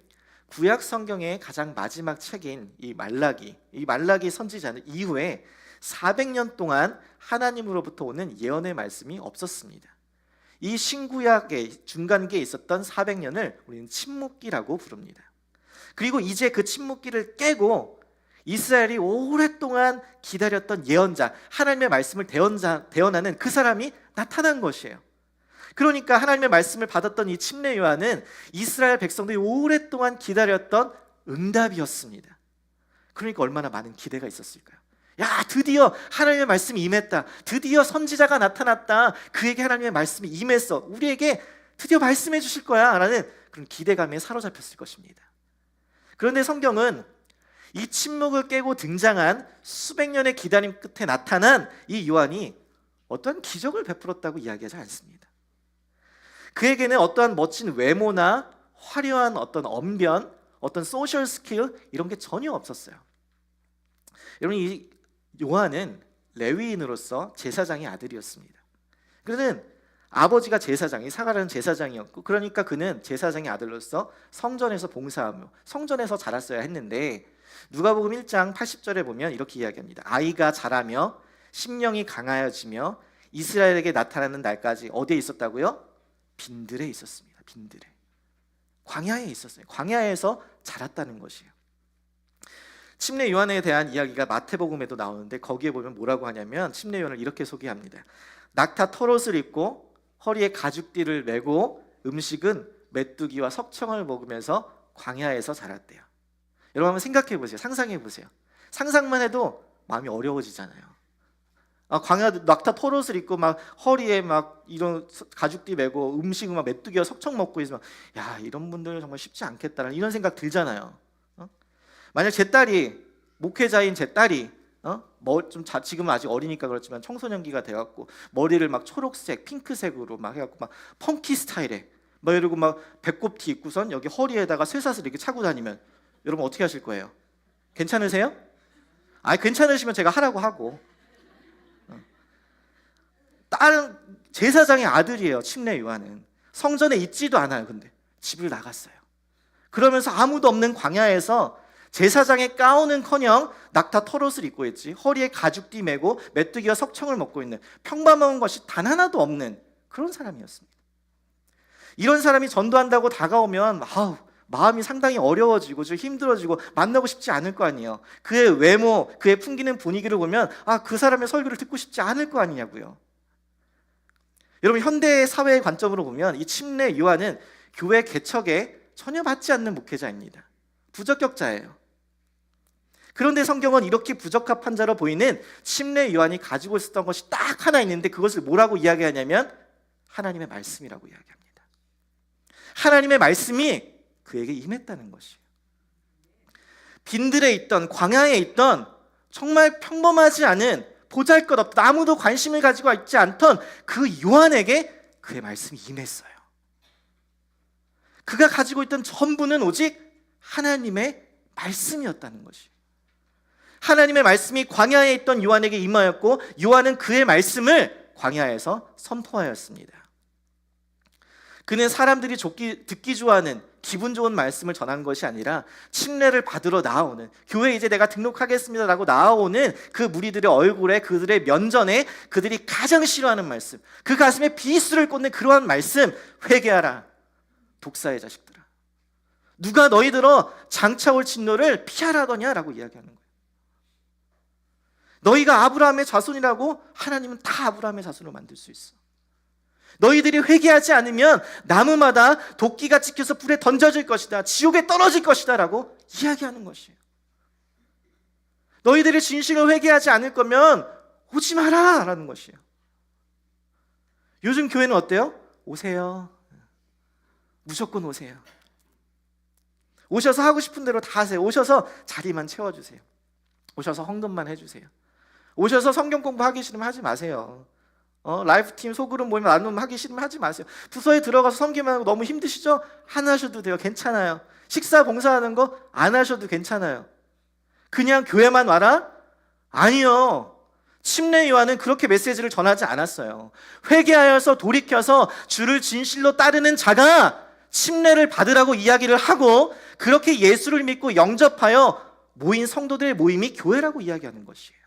구약 성경의 가장 마지막 책인 이 말라기 선지자는 이후에 400년 동안 하나님으로부터 오는 예언의 말씀이 없었습니다. 이 신구약의 중간기에 있었던 400년을 우리는 침묵기라고 부릅니다. 그리고 이제 그 침묵기를 깨고 이스라엘이 오랫동안 기다렸던 예언자, 하나님의 말씀을 대언하는 그 사람이 나타난 것이에요. 그러니까 하나님의 말씀을 받았던 이 침례 요한은 이스라엘 백성들이 오랫동안 기다렸던 응답이었습니다. 그러니까 얼마나 많은 기대가 있었을까요? 야, 드디어 하나님의 말씀이 임했다. 드디어 선지자가 나타났다. 그에게 하나님의 말씀이 임했어. 우리에게 드디어 말씀해 주실 거야 라는 그런 기대감에 사로잡혔을 것입니다. 그런데 성경은 이 침묵을 깨고 등장한 수백 년의 기다림 끝에 나타난 이 요한이 어떠한 기적을 베풀었다고 이야기하지 않습니다. 그에게는 어떠한 멋진 외모나 화려한 어떤 언변, 어떤 소셜 스킬 이런 게 전혀 없었어요. 여러분, 이 요한은 레위인으로서 제사장의 아들이었습니다. 그는 아버지가 제사장이 사가랴는 제사장이었고, 그러니까 그는 제사장의 아들로서 성전에서 봉사하며 성전에서 자랐어야 했는데, 누가복음 1장 80절에 보면 이렇게 이야기합니다. 아이가 자라며 심령이 강하여지며 이스라엘에게 나타나는 날까지 어디에 있었다고요? 빈들에 있었습니다. 빈들에, 광야에 있었어요. 광야에서 자랐다는 것이에요. 침례 요한에 대한 이야기가 마태복음에도 나오는데 거기에 보면 뭐라고 하냐면 침례 요한을 이렇게 소개합니다. 낙타 털옷을 입고 허리에 가죽띠를 메고 음식은 메뚜기와 석청을 먹으면서 광야에서 자랐대요. 여러분 한번 생각해 보세요. 상상해 보세요. 상상만 해도 마음이 어려워지잖아요. 광야 낙타 털옷을 입고 막 허리에 막 이런 가죽띠 메고 음식은 막 메뚜기와 석청 먹고 있으면, 야, 이런 분들 정말 쉽지 않겠다라는 이런 생각 들잖아요. 만약 제 딸이 목회자인 제 딸이 지금은 아직 어리니까 그렇지만 청소년기가 돼갖고 머리를 막 초록색, 핑크색으로 막 해갖고 막 펑키 스타일에 막 이러고 막 배꼽티 입고선 여기 허리에다가 쇠사슬 이렇게 차고 다니면 여러분 어떻게 하실 거예요? 괜찮으세요? 괜찮으시면 제가 하라고 하고. 다른 제사장의 아들이에요. 침례 요한은 성전에 있지도 않아요. 근데 집을 나갔어요. 그러면서 아무도 없는 광야에서 제사장의 가운은커녕 낙타 털옷을 입고 있지, 허리에 가죽띠 메고 메뚜기와 석청을 먹고 있는 평범한 것이 단 하나도 없는 그런 사람이었습니다. 이런 사람이 전도한다고 다가오면 마음이 상당히 어려워지고 좀 힘들어지고 만나고 싶지 않을 거 아니에요. 그의 외모, 그의 풍기는 분위기를 보면 그 사람의 설교를 듣고 싶지 않을 거 아니냐고요. 여러분, 현대 사회의 관점으로 보면 이 침례 요한은 교회 개척에 전혀 맞지 않는 목회자입니다. 부적격자예요. 그런데 성경은 이렇게 부적합한 자로 보이는 침례 요한이 가지고 있었던 것이 딱 하나 있는데 그것을 뭐라고 이야기하냐면 하나님의 말씀이라고 이야기합니다. 하나님의 말씀이 그에게 임했다는 것이에요. 빈들에 있던, 광야에 있던 정말 평범하지 않은, 보잘것없던, 아무도 관심을 가지고 있지 않던 그 요한에게 그의 말씀이 임했어요. 그가 가지고 있던 전부는 오직 하나님의 말씀이었다는 것이에요. 하나님의 말씀이 광야에 있던 요한에게 임하였고 요한은 그의 말씀을 광야에서 선포하였습니다. 그는 사람들이 듣기 좋아하는 기분 좋은 말씀을 전한 것이 아니라 침례를 받으러 나오는, 교회에 이제 내가 등록하겠습니다라고 나오는 그 무리들의 얼굴에, 그들의 면전에 그들이 가장 싫어하는 말씀, 그 가슴에 비수를 꽂는 그러한 말씀, 회개하라 독사의 자식들아, 누가 너희들어 장차올 진노를 피하라더냐라고 이야기하는 거예요. 너희가 아브라함의 자손이라고 하나님은 다 아브라함의 자손으로 만들 수 있어. 너희들이 회개하지 않으면 나무마다 도끼가 찍혀서 불에 던져질 것이다, 지옥에 떨어질 것이다 라고 이야기하는 것이에요. 너희들이 진실로 회개하지 않을 거면 오지 마라 라는 것이에요. 요즘 교회는 어때요? 오세요. 무조건 오세요. 오셔서 하고 싶은 대로 다 하세요. 오셔서 자리만 채워주세요. 오셔서 헌금만 해주세요. 오셔서 성경 공부하기 싫으면 하지 마세요. 라이프팀 소그룹 모임 나눔 하기 싫으면 하지 마세요. 부서에 들어가서 섬기만 하고 너무 힘드시죠? 안 하셔도 돼요. 괜찮아요. 식사 봉사하는 거 안 하셔도 괜찮아요. 그냥 교회만 와라? 아니요. 침례 요한은 그렇게 메시지를 전하지 않았어요. 회개하여서 돌이켜서 주를 진실로 따르는 자가 침례를 받으라고 이야기를 하고, 그렇게 예수를 믿고 영접하여 모인 성도들의 모임이 교회라고 이야기하는 것이에요.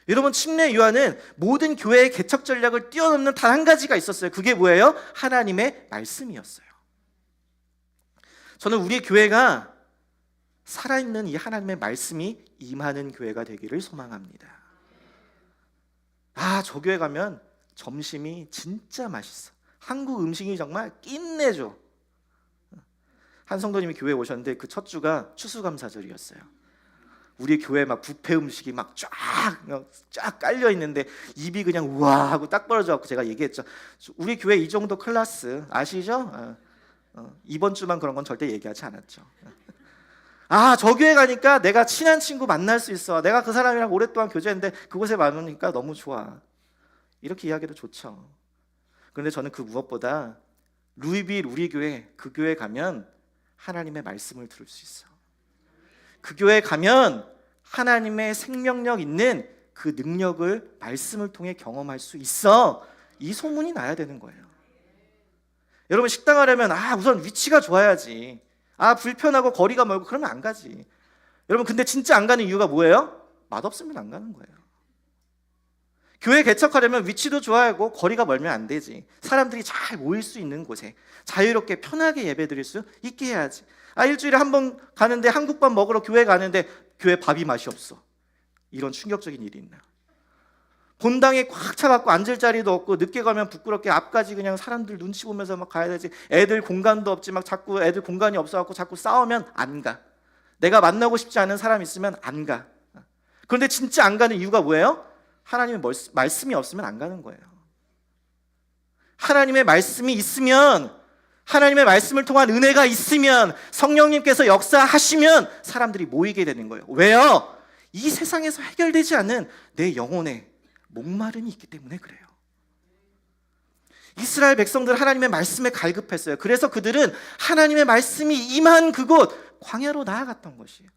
여러분, 침례 요한은 모든 교회의 개척 전략을 뛰어넘는 단 한 가지가 있었어요. 그게 뭐예요? 하나님의 말씀이었어요. 저는 우리 교회가 살아있는 이 하나님의 말씀이 임하는 교회가 되기를 소망합니다. 저 교회 가면 점심이 진짜 맛있어. 한국 음식이 정말 끝내줘. 한 성도님이 교회에 오셨는데 그 첫 주가 추수감사절이었어요. 우리 교회 막 뷔페 음식이 막 쫙 깔려 있는데 입이 그냥 우와 하고 딱 벌어져갖고 제가 얘기했죠. 우리 교회 이 정도 클래스 아시죠? 이번 주만 그런 건 절대 얘기하지 않았죠. 저 교회 가니까 내가 친한 친구 만날 수 있어. 내가 그 사람이랑 오랫동안 교제했는데 그곳에 많으니까 너무 좋아. 이렇게 이야기도 좋죠. 그런데 저는 그 무엇보다 루이빌 우리 교회, 그 교회 가면 하나님의 말씀을 들을 수 있어. 그 교회 가면 하나님의 생명력 있는 그 능력을 말씀을 통해 경험할 수 있어. 이 소문이 나야 되는 거예요. 여러분, 식당 가려면 우선 위치가 좋아야지. 불편하고 거리가 멀고 그러면 안 가지. 여러분, 근데 진짜 안 가는 이유가 뭐예요? 맛없으면 안 가는 거예요. 교회 개척하려면 위치도 좋아야 하고 거리가 멀면 안 되지. 사람들이 잘 모일 수 있는 곳에 자유롭게 편하게 예배드릴 수 있게 해야지. 일주일에 한 번 가는데 한국밥 먹으러 교회 가는데 교회 밥이 맛이 없어. 이런 충격적인 일이 있나. 본당에 꽉 차갖고 앉을 자리도 없고 늦게 가면 부끄럽게 앞까지 그냥 사람들 눈치 보면서 막 가야 되지. 애들 공간도 없지. 막 자꾸 애들 공간이 없어갖고 자꾸 싸우면 안 가. 내가 만나고 싶지 않은 사람 있으면 안 가. 그런데 진짜 안 가는 이유가 뭐예요? 하나님의 말씀이 없으면 안 가는 거예요. 하나님의 말씀이 있으면 하나님의 말씀을 통한 은혜가 있으면, 성령님께서 역사하시면 사람들이 모이게 되는 거예요. 왜요? 이 세상에서 해결되지 않는 내 영혼의 목마름이 있기 때문에 그래요. 이스라엘 백성들 하나님의 말씀에 갈급했어요. 그래서 그들은 하나님의 말씀이 임한 그곳 광야로 나아갔던 것이에요.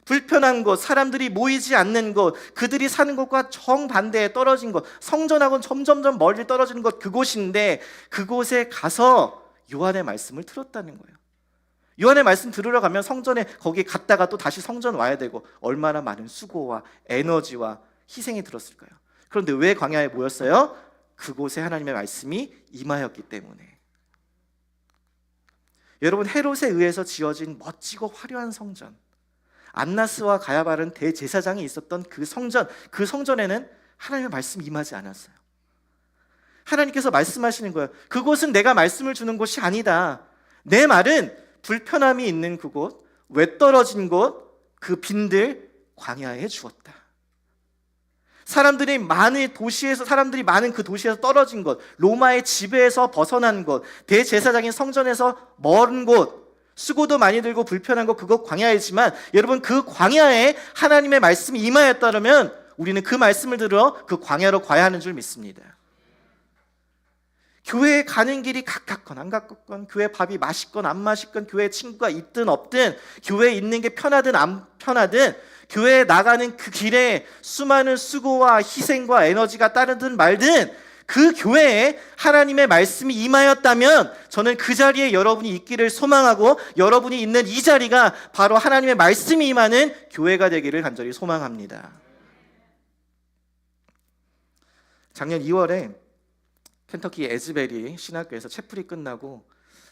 불편한 곳, 사람들이 모이지 않는 곳, 그들이 사는 곳과 정반대에 떨어진 곳, 성전하고는 점점점 멀리 떨어지는 곳, 그곳인데 그곳에 가서 요한의 말씀을 들었다는 거예요. 요한의 말씀 들으러 가면 성전에 거기 갔다가 또 다시 성전 와야 되고 얼마나 많은 수고와 에너지와 희생이 들었을까요? 그런데 왜 광야에 모였어요? 그곳에 하나님의 말씀이 임하였기 때문에. 여러분, 헤롯에 의해서 지어진 멋지고 화려한 성전, 안나스와 가야발은 대제사장이 있었던 그 성전, 그 성전에는 하나님의 말씀이 임하지 않았어요. 하나님께서 말씀하시는 거예요. 그곳은 내가 말씀을 주는 곳이 아니다. 내 말은 불편함이 있는 그곳, 외떨어진 곳, 그 빈들 광야에 주었다. 사람들이 많은 그 도시에서 떨어진 곳, 로마의 지배에서 벗어난 곳, 대제사장인 성전에서 먼 곳, 수고도 많이 들고 불편한 곳, 그곳 광야이지만 여러분, 그 광야에 하나님의 말씀이 임하였다면 우리는 그 말씀을 들어 그 광야로 가야 하는 줄 믿습니다. 교회에 가는 길이 가깝건 안 가깝건, 교회 밥이 맛있건 안 맛있건, 교회에 친구가 있든 없든, 교회에 있는 게 편하든 안 편하든, 교회에 나가는 그 길에 수많은 수고와 희생과 에너지가 따르든 말든 그 교회에 하나님의 말씀이 임하였다면 저는 그 자리에 여러분이 있기를 소망하고, 여러분이 있는 이 자리가 바로 하나님의 말씀이 임하는 교회가 되기를 간절히 소망합니다. 작년 2월에 켄터키 에즈베리 신학교에서 채플이 끝나고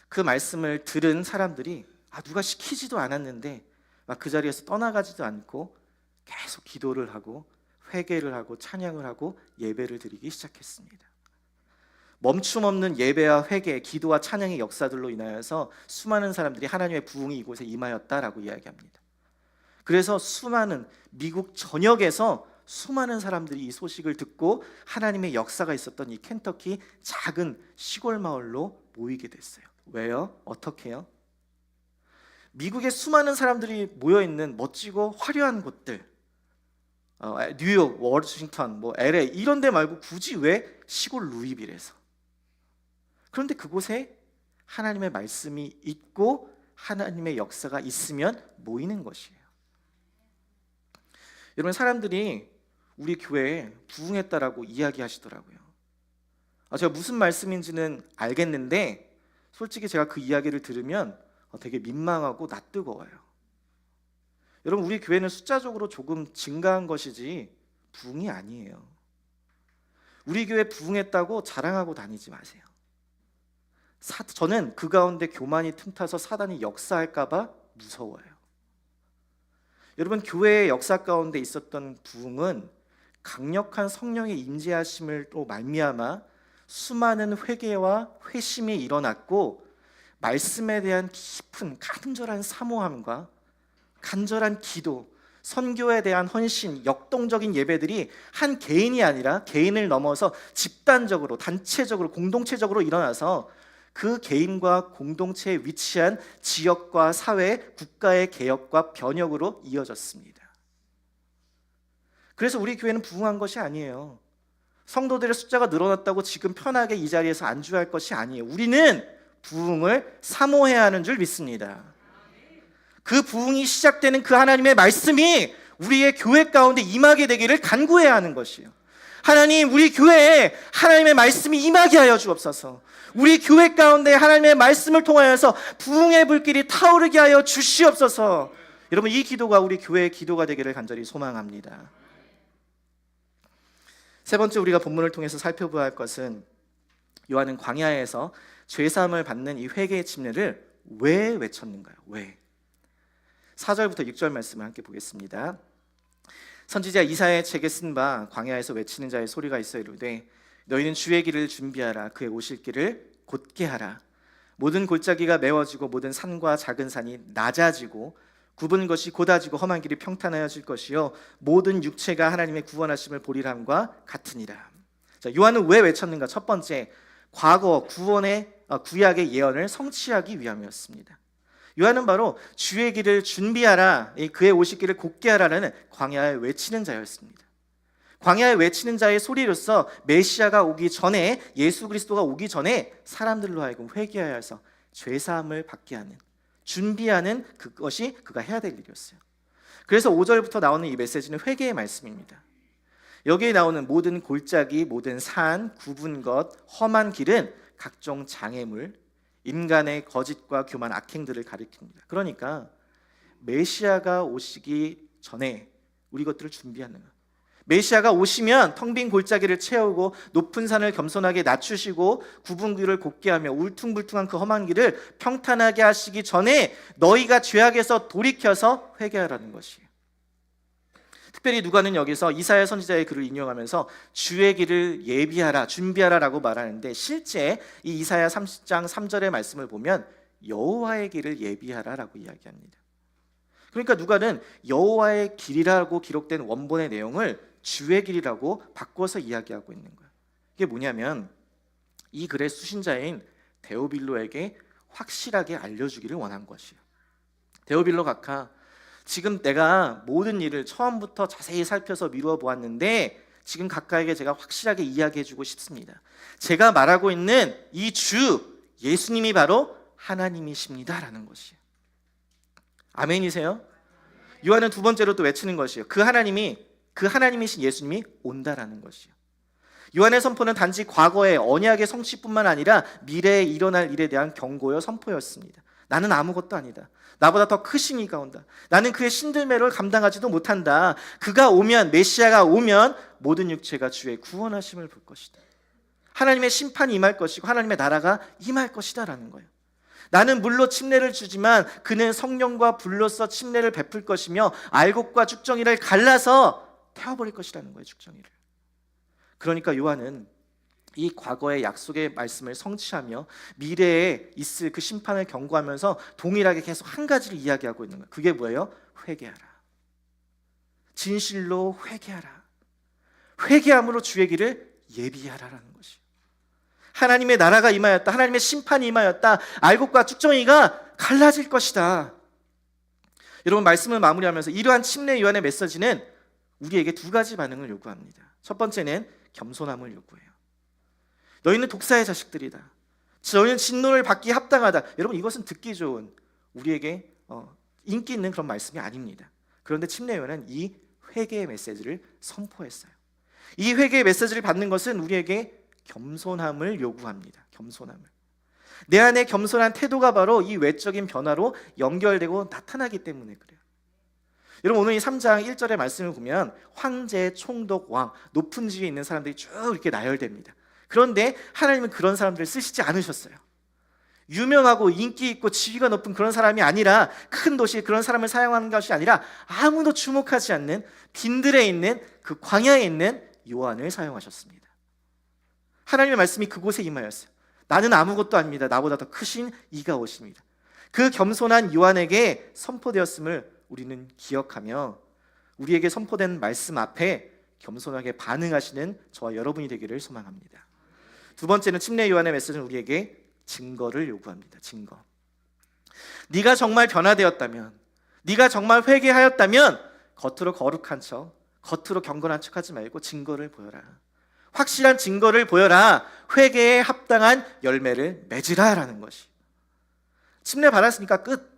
그 말씀을 들은 사람들이 누가 시키지도 않았는데 막 그 자리에서 떠나가지도 않고 계속 기도를 하고 회개를 하고 찬양을 하고 예배를 드리기 시작했습니다. 멈춤 없는 예배와 회개, 기도와 찬양의 역사들로 인하여서 수많은 사람들이 하나님의 부흥이 이곳에 임하였다라고 이야기합니다. 그래서 미국 전역에서 수많은 사람들이 이 소식을 듣고 하나님의 역사가 있었던 이 켄터키 작은 시골 마을로 모이게 됐어요. 왜요? 어떻게요? 미국의 수많은 사람들이 모여있는 멋지고 화려한 곳들, 뉴욕, 워싱턴, LA 이런 데 말고 굳이 왜 시골 루이빌에서? 그런데 그곳에 하나님의 말씀이 있고 하나님의 역사가 있으면 모이는 것이에요. 여러분, 사람들이 우리 교회에 부흥했다라고 이야기하시더라고요. 제가 무슨 말씀인지는 알겠는데 솔직히 제가 그 이야기를 들으면 되게 민망하고 낯뜨거워요. 여러분, 우리 교회는 숫자적으로 조금 증가한 것이지 부흥이 아니에요. 우리 교회 부흥했다고 자랑하고 다니지 마세요. 저는 그 가운데 교만이 틈타서 사단이 역사할까 봐 무서워요. 여러분, 교회의 역사 가운데 있었던 부흥은 강력한 성령의 임재하심으로 말미암아 수많은 회개와 회심이 일어났고, 말씀에 대한 깊은 간절한 사모함과 간절한 기도, 선교에 대한 헌신, 역동적인 예배들이 한 개인이 아니라 개인을 넘어서 집단적으로, 단체적으로, 공동체적으로 일어나서 그 개인과 공동체에 위치한 지역과 사회, 국가의 개혁과 변혁으로 이어졌습니다. 그래서 우리 교회는 부흥한 것이 아니에요. 성도들의 숫자가 늘어났다고 지금 편하게 이 자리에서 안주할 것이 아니에요. 우리는 부흥을 사모해야 하는 줄 믿습니다. 그 부흥이 시작되는 그 하나님의 말씀이 우리의 교회 가운데 임하게 되기를 간구해야 하는 것이에요. 하나님, 우리 교회에 하나님의 말씀이 임하게 하여 주옵소서. 우리 교회 가운데 하나님의 말씀을 통하여서 부흥의 불길이 타오르게 하여 주시옵소서. 여러분, 이 기도가 우리 교회의 기도가 되기를 간절히 소망합니다. 세 번째, 우리가 본문을 통해서 살펴봐야 할 것은 요한은 광야에서 죄사함을 받는 이 회개의 침례를 왜 외쳤는가요? 왜? 4절부터 6절 말씀을 함께 보겠습니다. 선지자 이사야의 책에 쓴 바 광야에서 외치는 자의 소리가 있어 이르되 너희는 주의 길을 준비하라. 그의 오실 길을 곧게 하라. 모든 골짜기가 메워지고 모든 산과 작은 산이 낮아지고 굽은 것이 곧아지고 험한 길이 평탄하여질 것이요 모든 육체가 하나님의 구원하심을 보리라 함과 같으니라. 자, 요한은 왜 외쳤는가? 첫 번째, 과거 구원의 구약의 예언을 성취하기 위함이었습니다. 요한은 바로 주의 길을 준비하라, 그의 오실 길을 곧게 하라는 광야에 외치는 자였습니다. 광야에 외치는 자의 소리로서 메시아가 오기 전에, 예수 그리스도가 오기 전에 사람들로 하여금 회개하여 해서 죄사함을 받게 하는, 준비하는 그것이 그가 해야 될 일이었어요. 그래서 5절부터 나오는 이 메시지는 회개의 말씀입니다. 여기에 나오는 모든 골짜기, 모든 산, 굽은 것, 험한 길은 각종 장애물, 인간의 거짓과 교만, 악행들을 가리킵니다. 그러니까 메시아가 오시기 전에 우리 것들을 준비하는 것, 메시아가 오시면 텅 빈 골짜기를 채우고 높은 산을 겸손하게 낮추시고 굽은 길을 곧게 하며 울퉁불퉁한 그 험한 길을 평탄하게 하시기 전에 너희가 죄악에서 돌이켜서 회개하라는 것이에요. 특별히 누가는 여기서 이사야 선지자의 글을 인용하면서 주의 길을 예비하라, 준비하라라고 말하는데, 실제 이 이사야 30장 3절의 말씀을 보면 여호와의 길을 예비하라라고 이야기합니다. 그러니까 누가는 여호와의 길이라고 기록된 원본의 내용을 주의 길이라고 바꿔서 이야기하고 있는 거예요. 이게 뭐냐면 이 글의 수신자인 데오빌로에게 확실하게 알려주기를 원한 것이에요. 데오빌로 각하, 지금 내가 모든 일을 처음부터 자세히 살펴서 미루어 보았는데 지금 각하에게 제가 확실하게 이야기해주고 싶습니다. 제가 말하고 있는 이 주 예수님이 바로 하나님이십니다 라는 것이에요. 아멘이세요? 요한은 두 번째로 또 외치는 것이에요. 그 하나님이신 예수님이 온다라는 것이에요. 요한의 선포는 단지 과거의 언약의 성취뿐만 아니라 미래에 일어날 일에 대한 경고요, 선포였습니다. 나는 아무것도 아니다. 나보다 더 크신 이가 온다. 나는 그의 신들매를 감당하지도 못한다. 그가 오면, 메시아가 오면 모든 육체가 주의 구원하심을 볼 것이다. 하나님의 심판이 임할 것이고 하나님의 나라가 임할 것이다 라는 거예요. 나는 물로 침례를 주지만 그는 성령과 불로써 침례를 베풀 것이며 알곡과 쭉정이를 갈라서 태워버릴 것이라는 거예요. 쭉정이를. 그러니까 요한은 이 과거의 약속의 말씀을 성취하며 미래에 있을 그 심판을 경고하면서 동일하게 계속 한 가지를 이야기하고 있는 거예요. 그게 뭐예요? 회개하라. 진실로 회개하라. 회개함으로 주의 길을 예비하라라는 것이에요. 하나님의 나라가 임하였다. 하나님의 심판이 임하였다. 알곡과 쭉정이가 갈라질 것이다. 여러분, 말씀을 마무리하면서 이러한 침례 요한의 메시지는 우리에게 두 가지 반응을 요구합니다. 첫 번째는 겸손함을 요구해요. 너희는 독사의 자식들이다. 너희는 진노를 받기 합당하다. 여러분, 이것은 듣기 좋은, 우리에게 인기 있는 그런 말씀이 아닙니다. 그런데 침례 요한은 이 회개의 메시지를 선포했어요. 이 회개의 메시지를 받는 것은 우리에게 겸손함을 요구합니다. 겸손함을. 내 안에 겸손한 태도가 바로 이 외적인 변화로 연결되고 나타나기 때문에 그래요. 여러분, 오늘 이 3장 1절의 말씀을 보면 황제, 총독, 왕, 높은 지위에 있는 사람들이 쭉 이렇게 나열됩니다. 그런데 하나님은 그런 사람들을 쓰시지 않으셨어요. 유명하고 인기 있고 지위가 높은 그런 사람이 아니라, 큰 도시에 그런 사람을 사용하는 것이 아니라 아무도 주목하지 않는 빈들에 있는 그 광야에 있는 요한을 사용하셨습니다. 하나님의 말씀이 그곳에 임하였어요. 나는 아무것도 아닙니다. 나보다 더 크신 이가 오십니다. 그 겸손한 요한에게 선포되었음을 우리는 기억하며 우리에게 선포된 말씀 앞에 겸손하게 반응하시는 저와 여러분이 되기를 소망합니다. 두 번째는 침례 요한의 메시지는 우리에게 증거를 요구합니다. 증거. 네가 정말 변화되었다면, 네가 정말 회개하였다면 겉으로 거룩한 척, 겉으로 경건한 척하지 말고 증거를 보여라. 확실한 증거를 보여라. 회개에 합당한 열매를 맺으라라는 것이. 침례 받았으니까 끝.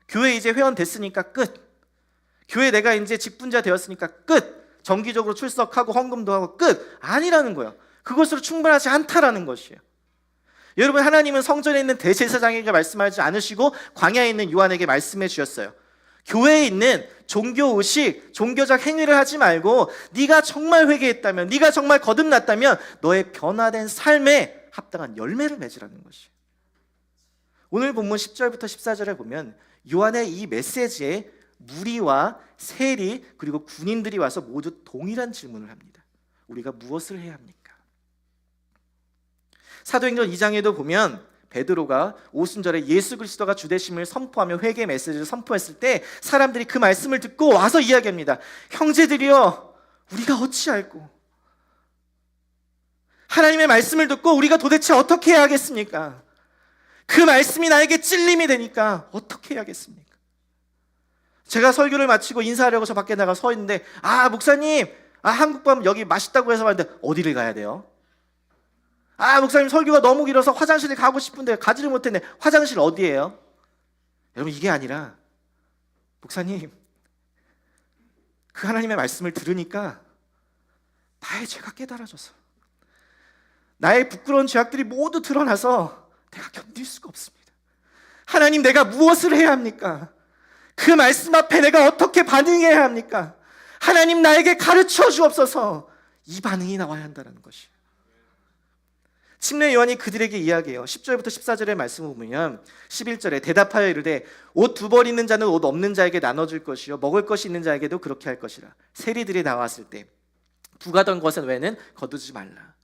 교회 이제 회원 됐으니까 끝. 교회 내가 이제 직분자 되었으니까 끝. 정기적으로 출석하고 헌금도 하고 끝. 아니라는 거예요. 그것으로 충분하지 않다라는 것이에요. 여러분, 하나님은 성전에 있는 대제사장에게 말씀하지 않으시고 광야에 있는 요한에게 말씀해 주셨어요. 교회에 있는 종교 의식, 종교적 행위를 하지 말고 네가 정말 회개했다면, 네가 정말 거듭났다면 너의 변화된 삶에 합당한 열매를 맺으라는 것이에요. 오늘 본문 10절부터 14절에 보면 요한의 이 메시지에 무리와 세리 그리고 군인들이 와서 모두 동일한 질문을 합니다. 우리가 무엇을 해야 합니까? 사도행전 2장에도 보면 베드로가 오순절에 예수 그리스도가 주되심을 선포하며 회개 메시지를 선포했을 때 사람들이 그 말씀을 듣고 와서 이야기합니다. 형제들이여, 우리가 어찌할꼬? 하나님의 말씀을 듣고 우리가 도대체 어떻게 해야 하겠습니까? 그 말씀이 나에게 찔림이 되니까 어떻게 해야겠습니까? 제가 설교를 마치고 인사하려고 저 밖에 나가 서 있는데, 목사님, 한국밥 여기 맛있다고 해서 왔는데 어디를 가야 돼요? 목사님, 설교가 너무 길어서 화장실을 가고 싶은데 가지를 못했네. 화장실 어디예요? 여러분, 이게 아니라 목사님, 그 하나님의 말씀을 들으니까 나의 죄가 깨달아져서 나의 부끄러운 죄악들이 모두 드러나서 내가 견딜 수가 없습니다. 하나님, 내가 무엇을 해야 합니까? 그 말씀 앞에 내가 어떻게 반응해야 합니까? 하나님, 나에게 가르쳐 주옵소서. 이 반응이 나와야 한다는 것이에요. 침례 요한이 그들에게 이야기해요. 10절부터 14절의 말씀을 보면 11절에 대답하여 이르되 옷 두 벌 있는 자는 옷 없는 자에게 나눠줄 것이요 먹을 것이 있는 자에게도 그렇게 할 것이라. 세리들이 나왔을 때 부가던 것은 외에는 거두지 말라.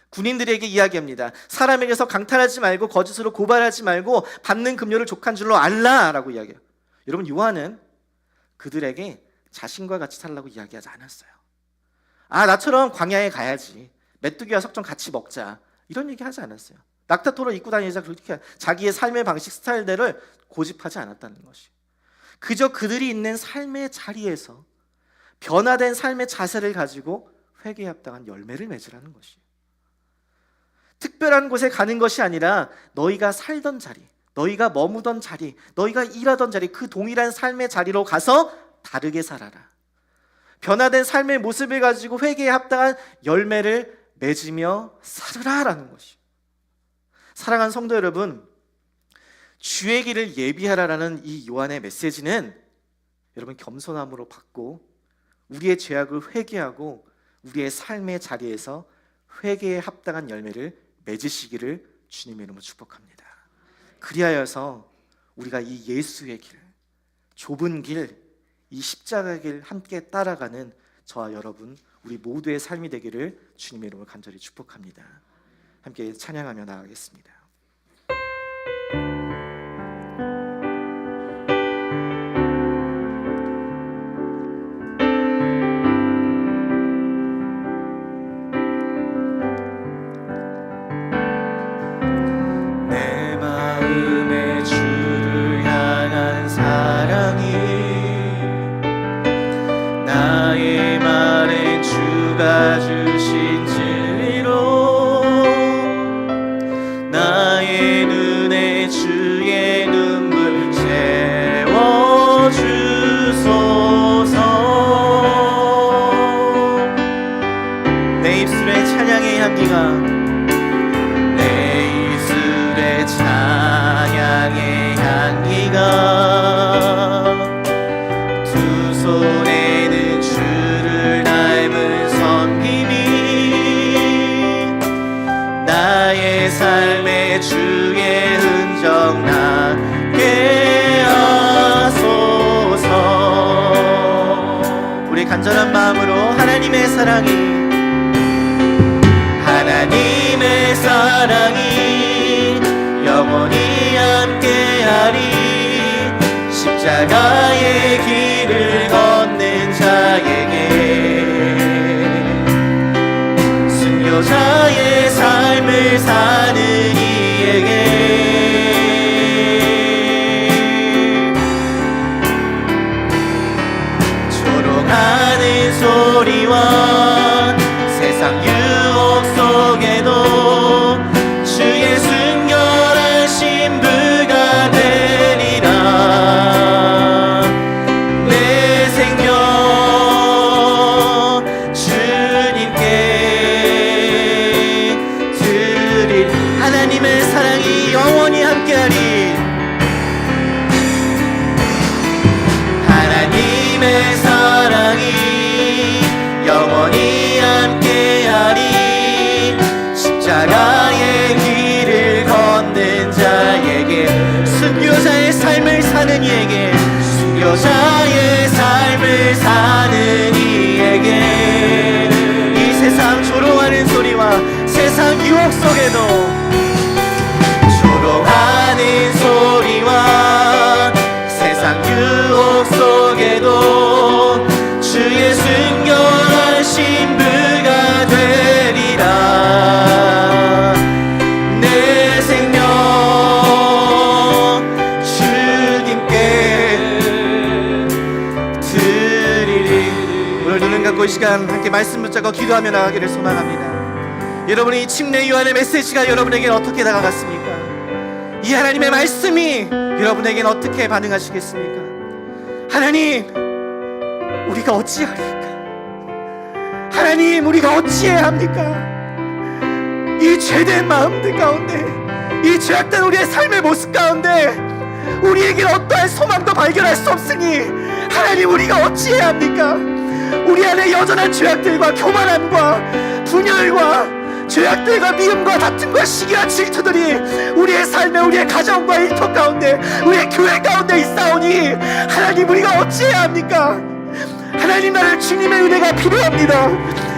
군인들에게 이야기합니다. 사람에게서 강탈하지 말고 거짓으로 고발하지 말고 받는 급료를 족한 줄로 알라라고 이야기해요. 여러분, 요한은 그들에게 자신과 같이 살라고 이야기하지 않았어요. 나처럼 광야에 가야지, 메뚜기와 석정 같이 먹자, 이런 얘기 하지 않았어요. 낙타토를 입고 다니자, 그렇게 자기의 삶의 방식, 스타일대로 고집하지 않았다는 것이, 그저 그들이 있는 삶의 자리에서 변화된 삶의 자세를 가지고 회개에 합당한 열매를 맺으라는 것이, 특별한 곳에 가는 것이 아니라 너희가 살던 자리, 너희가 머무던 자리, 너희가 일하던 자리, 그 동일한 삶의 자리로 가서 다르게 살아라. 변화된 삶의 모습을 가지고 회개에 합당한 열매를 맺으며 살으라라는 것이. 사랑하는 성도 여러분, 주의 길을 예비하라라는 이 요한의 메시지는 여러분 겸손함으로 받고 우리의 죄악을 회개하고 우리의 삶의 자리에서 회개에 합당한 열매를 맺으시기를 주님의 이름으로 축복합니다. 그리하여서 우리가 이 예수의 길, 좁은 길, 이 십자가 길 함께 따라가는 저와 여러분, 우리 모두의 삶이 되기를 주님의 이름으로 간절히 축복합니다. 함께 찬양하며 나아가겠습니다. 내 마음에 주를 향한 사랑이 나의 말에 주가 주신 진리로 나의 눈에 주의 눈물 채워주소서. 내 입술에 찬양의 향기가, 내 입술에 찬양의 향기가 두 손에는 주를 닮은 섬김이 나의 삶에 주의 흔적 나게 하소서. 우리 간절한 마음으로 하나님의 사랑이 영원히 함께하리. 십자가의 길을 걷는 자에게 순교자의 삶을 사는 이에게 조롱하는 소리와 세상 유혹 속에도 주의 순결한 신부가 되리라. 내 생명 주님께 드릴 하나님의 사랑이 영원히 함께하리. 하나님의 사랑이 영원히 함께하리. 십자가의 길을 걷는 자에게 순교자의 삶을 사는 이에게 순교자의 삶을 사는 이에게 이 세상 조롱하는 소리와 세상 유혹 속에도 조롱하는 소리와 세상 유혹 속에도 주의 순결한 신부가 되리라. 시간 함께 말씀 붙잡고 기도하며 나가기를 소망합니다. 여러분의 이 침례 요한의 메시지가 여러분에게는 어떻게 다가갔습니까? 이 하나님의 말씀이 여러분에게는 어떻게 반응하시겠습니까? 하나님, 우리가 어찌하리까? 하나님, 우리가 어찌해야 합니까? 이 죄된 마음들 가운데, 이 죄악된 우리의 삶의 모습 가운데 우리에게 어떠한 소망도 발견할 수 없으니 하나님, 우리가 어찌해야 합니까? 우리 안에 여전한 죄악들과 교만함과 분열과 죄악들과 미움과 다툼과 시기와 질투들이 우리의 삶에, 우리의 가정과 일터 가운데, 우리의 교회 가운데 있사오니 하나님, 우리가 어찌해야 합니까? 하나님, 나를 주님의 은혜가 필요합니다.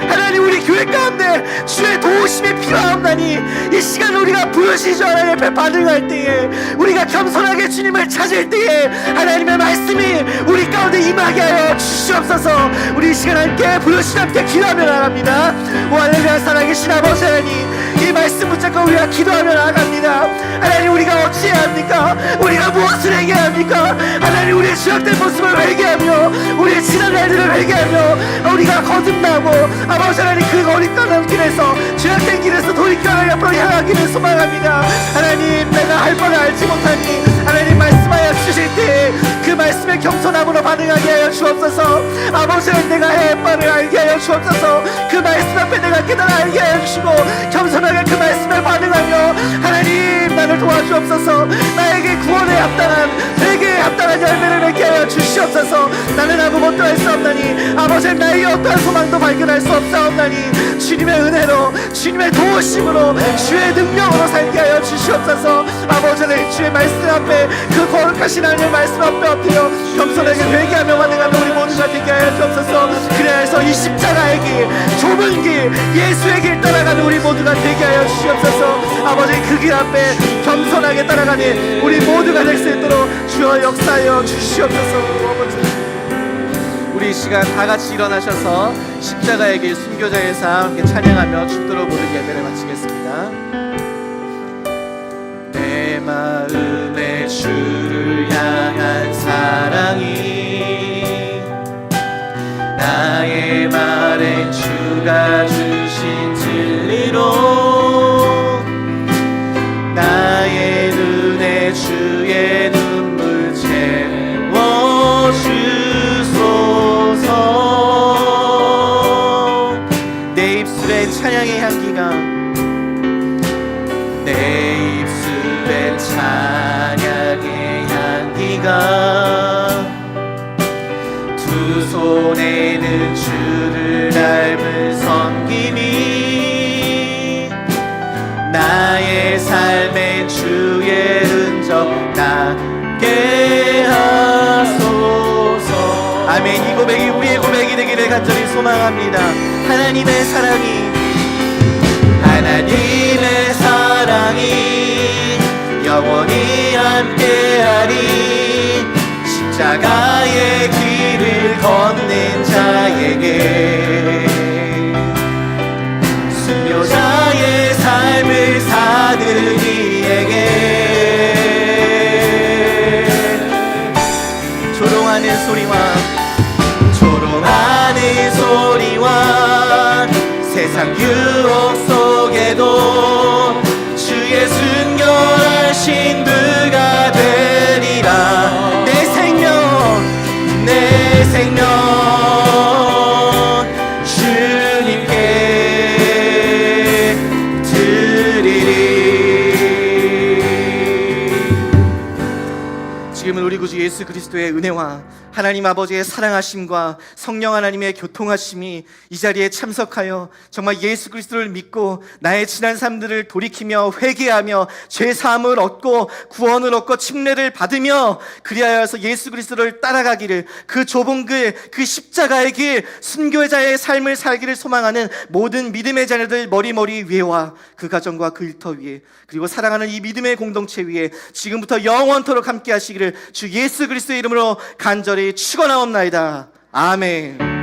하나님, 우리 교회 가운데 주의 도우심이 필요하옵나니 이 시간 우리가 부르시죠 하나님 앞에 반응할 때에, 우리가 겸손하게 주님을 찾을 때에 하나님의 말씀이 우리 가운데 임하게 하여 주시옵소서. 우리 이 시간 함께 부르시고 함께 기도하며 나갑니다. 오 할렐루야. 살아계신 아버지 하나님, 이 말씀 붙잡고 우리가 기도하며 나갑니다. 하나님, 우리가 어찌해야 합니까? 우리가 무엇을 회개해야 합니까? 하나님, 우리의 죄악된 모습을 회개하며 우리의 지난 날들을 회개하며 우리가 거듭나고 아버지 하나님, 그 어릿가는 길에서, 죄악된 길에서 돌이켜 옆으로 향하기를 소망합니다. 하나님, 내가 할 바를 알지 못하니 하나님 말씀하여 주실 때 그 말씀에 겸손함으로 반응하게 하여 주옵소서. 아버지 하나님, 내가 할 바를 알게 하여 주옵소서. 그 말씀 앞에 내가 깨달아 알게 하여 주시고 겸손하게 그 말씀에 반응하며 하나님, 나를 도와주옵소서. 나에게 구원에 합당한, 회개에 합당한 열매를 맺게 하여 주시옵소서. 나는 아무것도 할 수 없나니 아버지 하나님, 나에게 어떠한 소망도 발견할 수 없사옵나니 주님의 은혜로, 주님의 도우심으로, 주의 능력으로 살게 하여 주시옵소서. 아버지 하나님, 주의 말씀 앞에, 그 거룩하신 하나님의 말씀 앞에 엎드려 겸손하게 회개하며 반응하며 우리 모두가 되게 하여 주옵소서. 그래서 이 십자가의 길, 좁은 길, 예수의 길 따라가는 우리 모두가 되게 하여 주시옵소서. 아버지, 그 길 앞에 겸손하게 따라가는 우리 모두가 될 수 있도록 주여 역사하여 주시옵소서. 아버지, 우리 이 시간 다 같이 일어나셔서 십자가의 길, 순교자의 삶 함께 찬양하며 죽도록 모든 예배를 마치겠습니다. 내 마음에 주를 향한 사랑이, 나의 말에 주가 주신 진리로, 나의 눈에 주의 눈물 채워주소서. 내 입술에 찬양의 향기가, 내 입술에 찬양의 향기가, 두 손에는 주를 닮은 섬김이, 나의 삶에 주의 흔적 나게 하소서. 아멘. 이 고백이 우리의 고백이 되기를 간절히 소망합니다. 하나님의 사랑이, 하나님의 사랑이 영원히 함께하리. 십자가의 길을 걷는 자에게, 순교자의 삶을 사는 이에게, 조롱하는 소리와 세상 유혹 속에도 주의 순결하신 그가 되리라. 내 생명 주님께 드리리. 지금은 우리 구주 예수 그리스도의 은혜와 하나님 아버지의 사랑하심과 성령 하나님의 교통하심이 이 자리에 참석하여 정말 예수 그리스도를 믿고 나의 지난 삶들을 돌이키며 회개하며 죄사함을 얻고 구원을 얻고 침례를 받으며 그리하여서 예수 그리스도를 따라가기를, 그 좁은 길, 그 십자가의 길, 순교자의 삶을 살기를 소망하는 모든 믿음의 자녀들 머리 위에와 그 가정과 그 일터 위에, 그리고 사랑하는 이 믿음의 공동체 위에 지금부터 영원토록 함께 하시기를 주 예수 그리스도의 이름으로 간절히 축원하옵나이다. 아멘.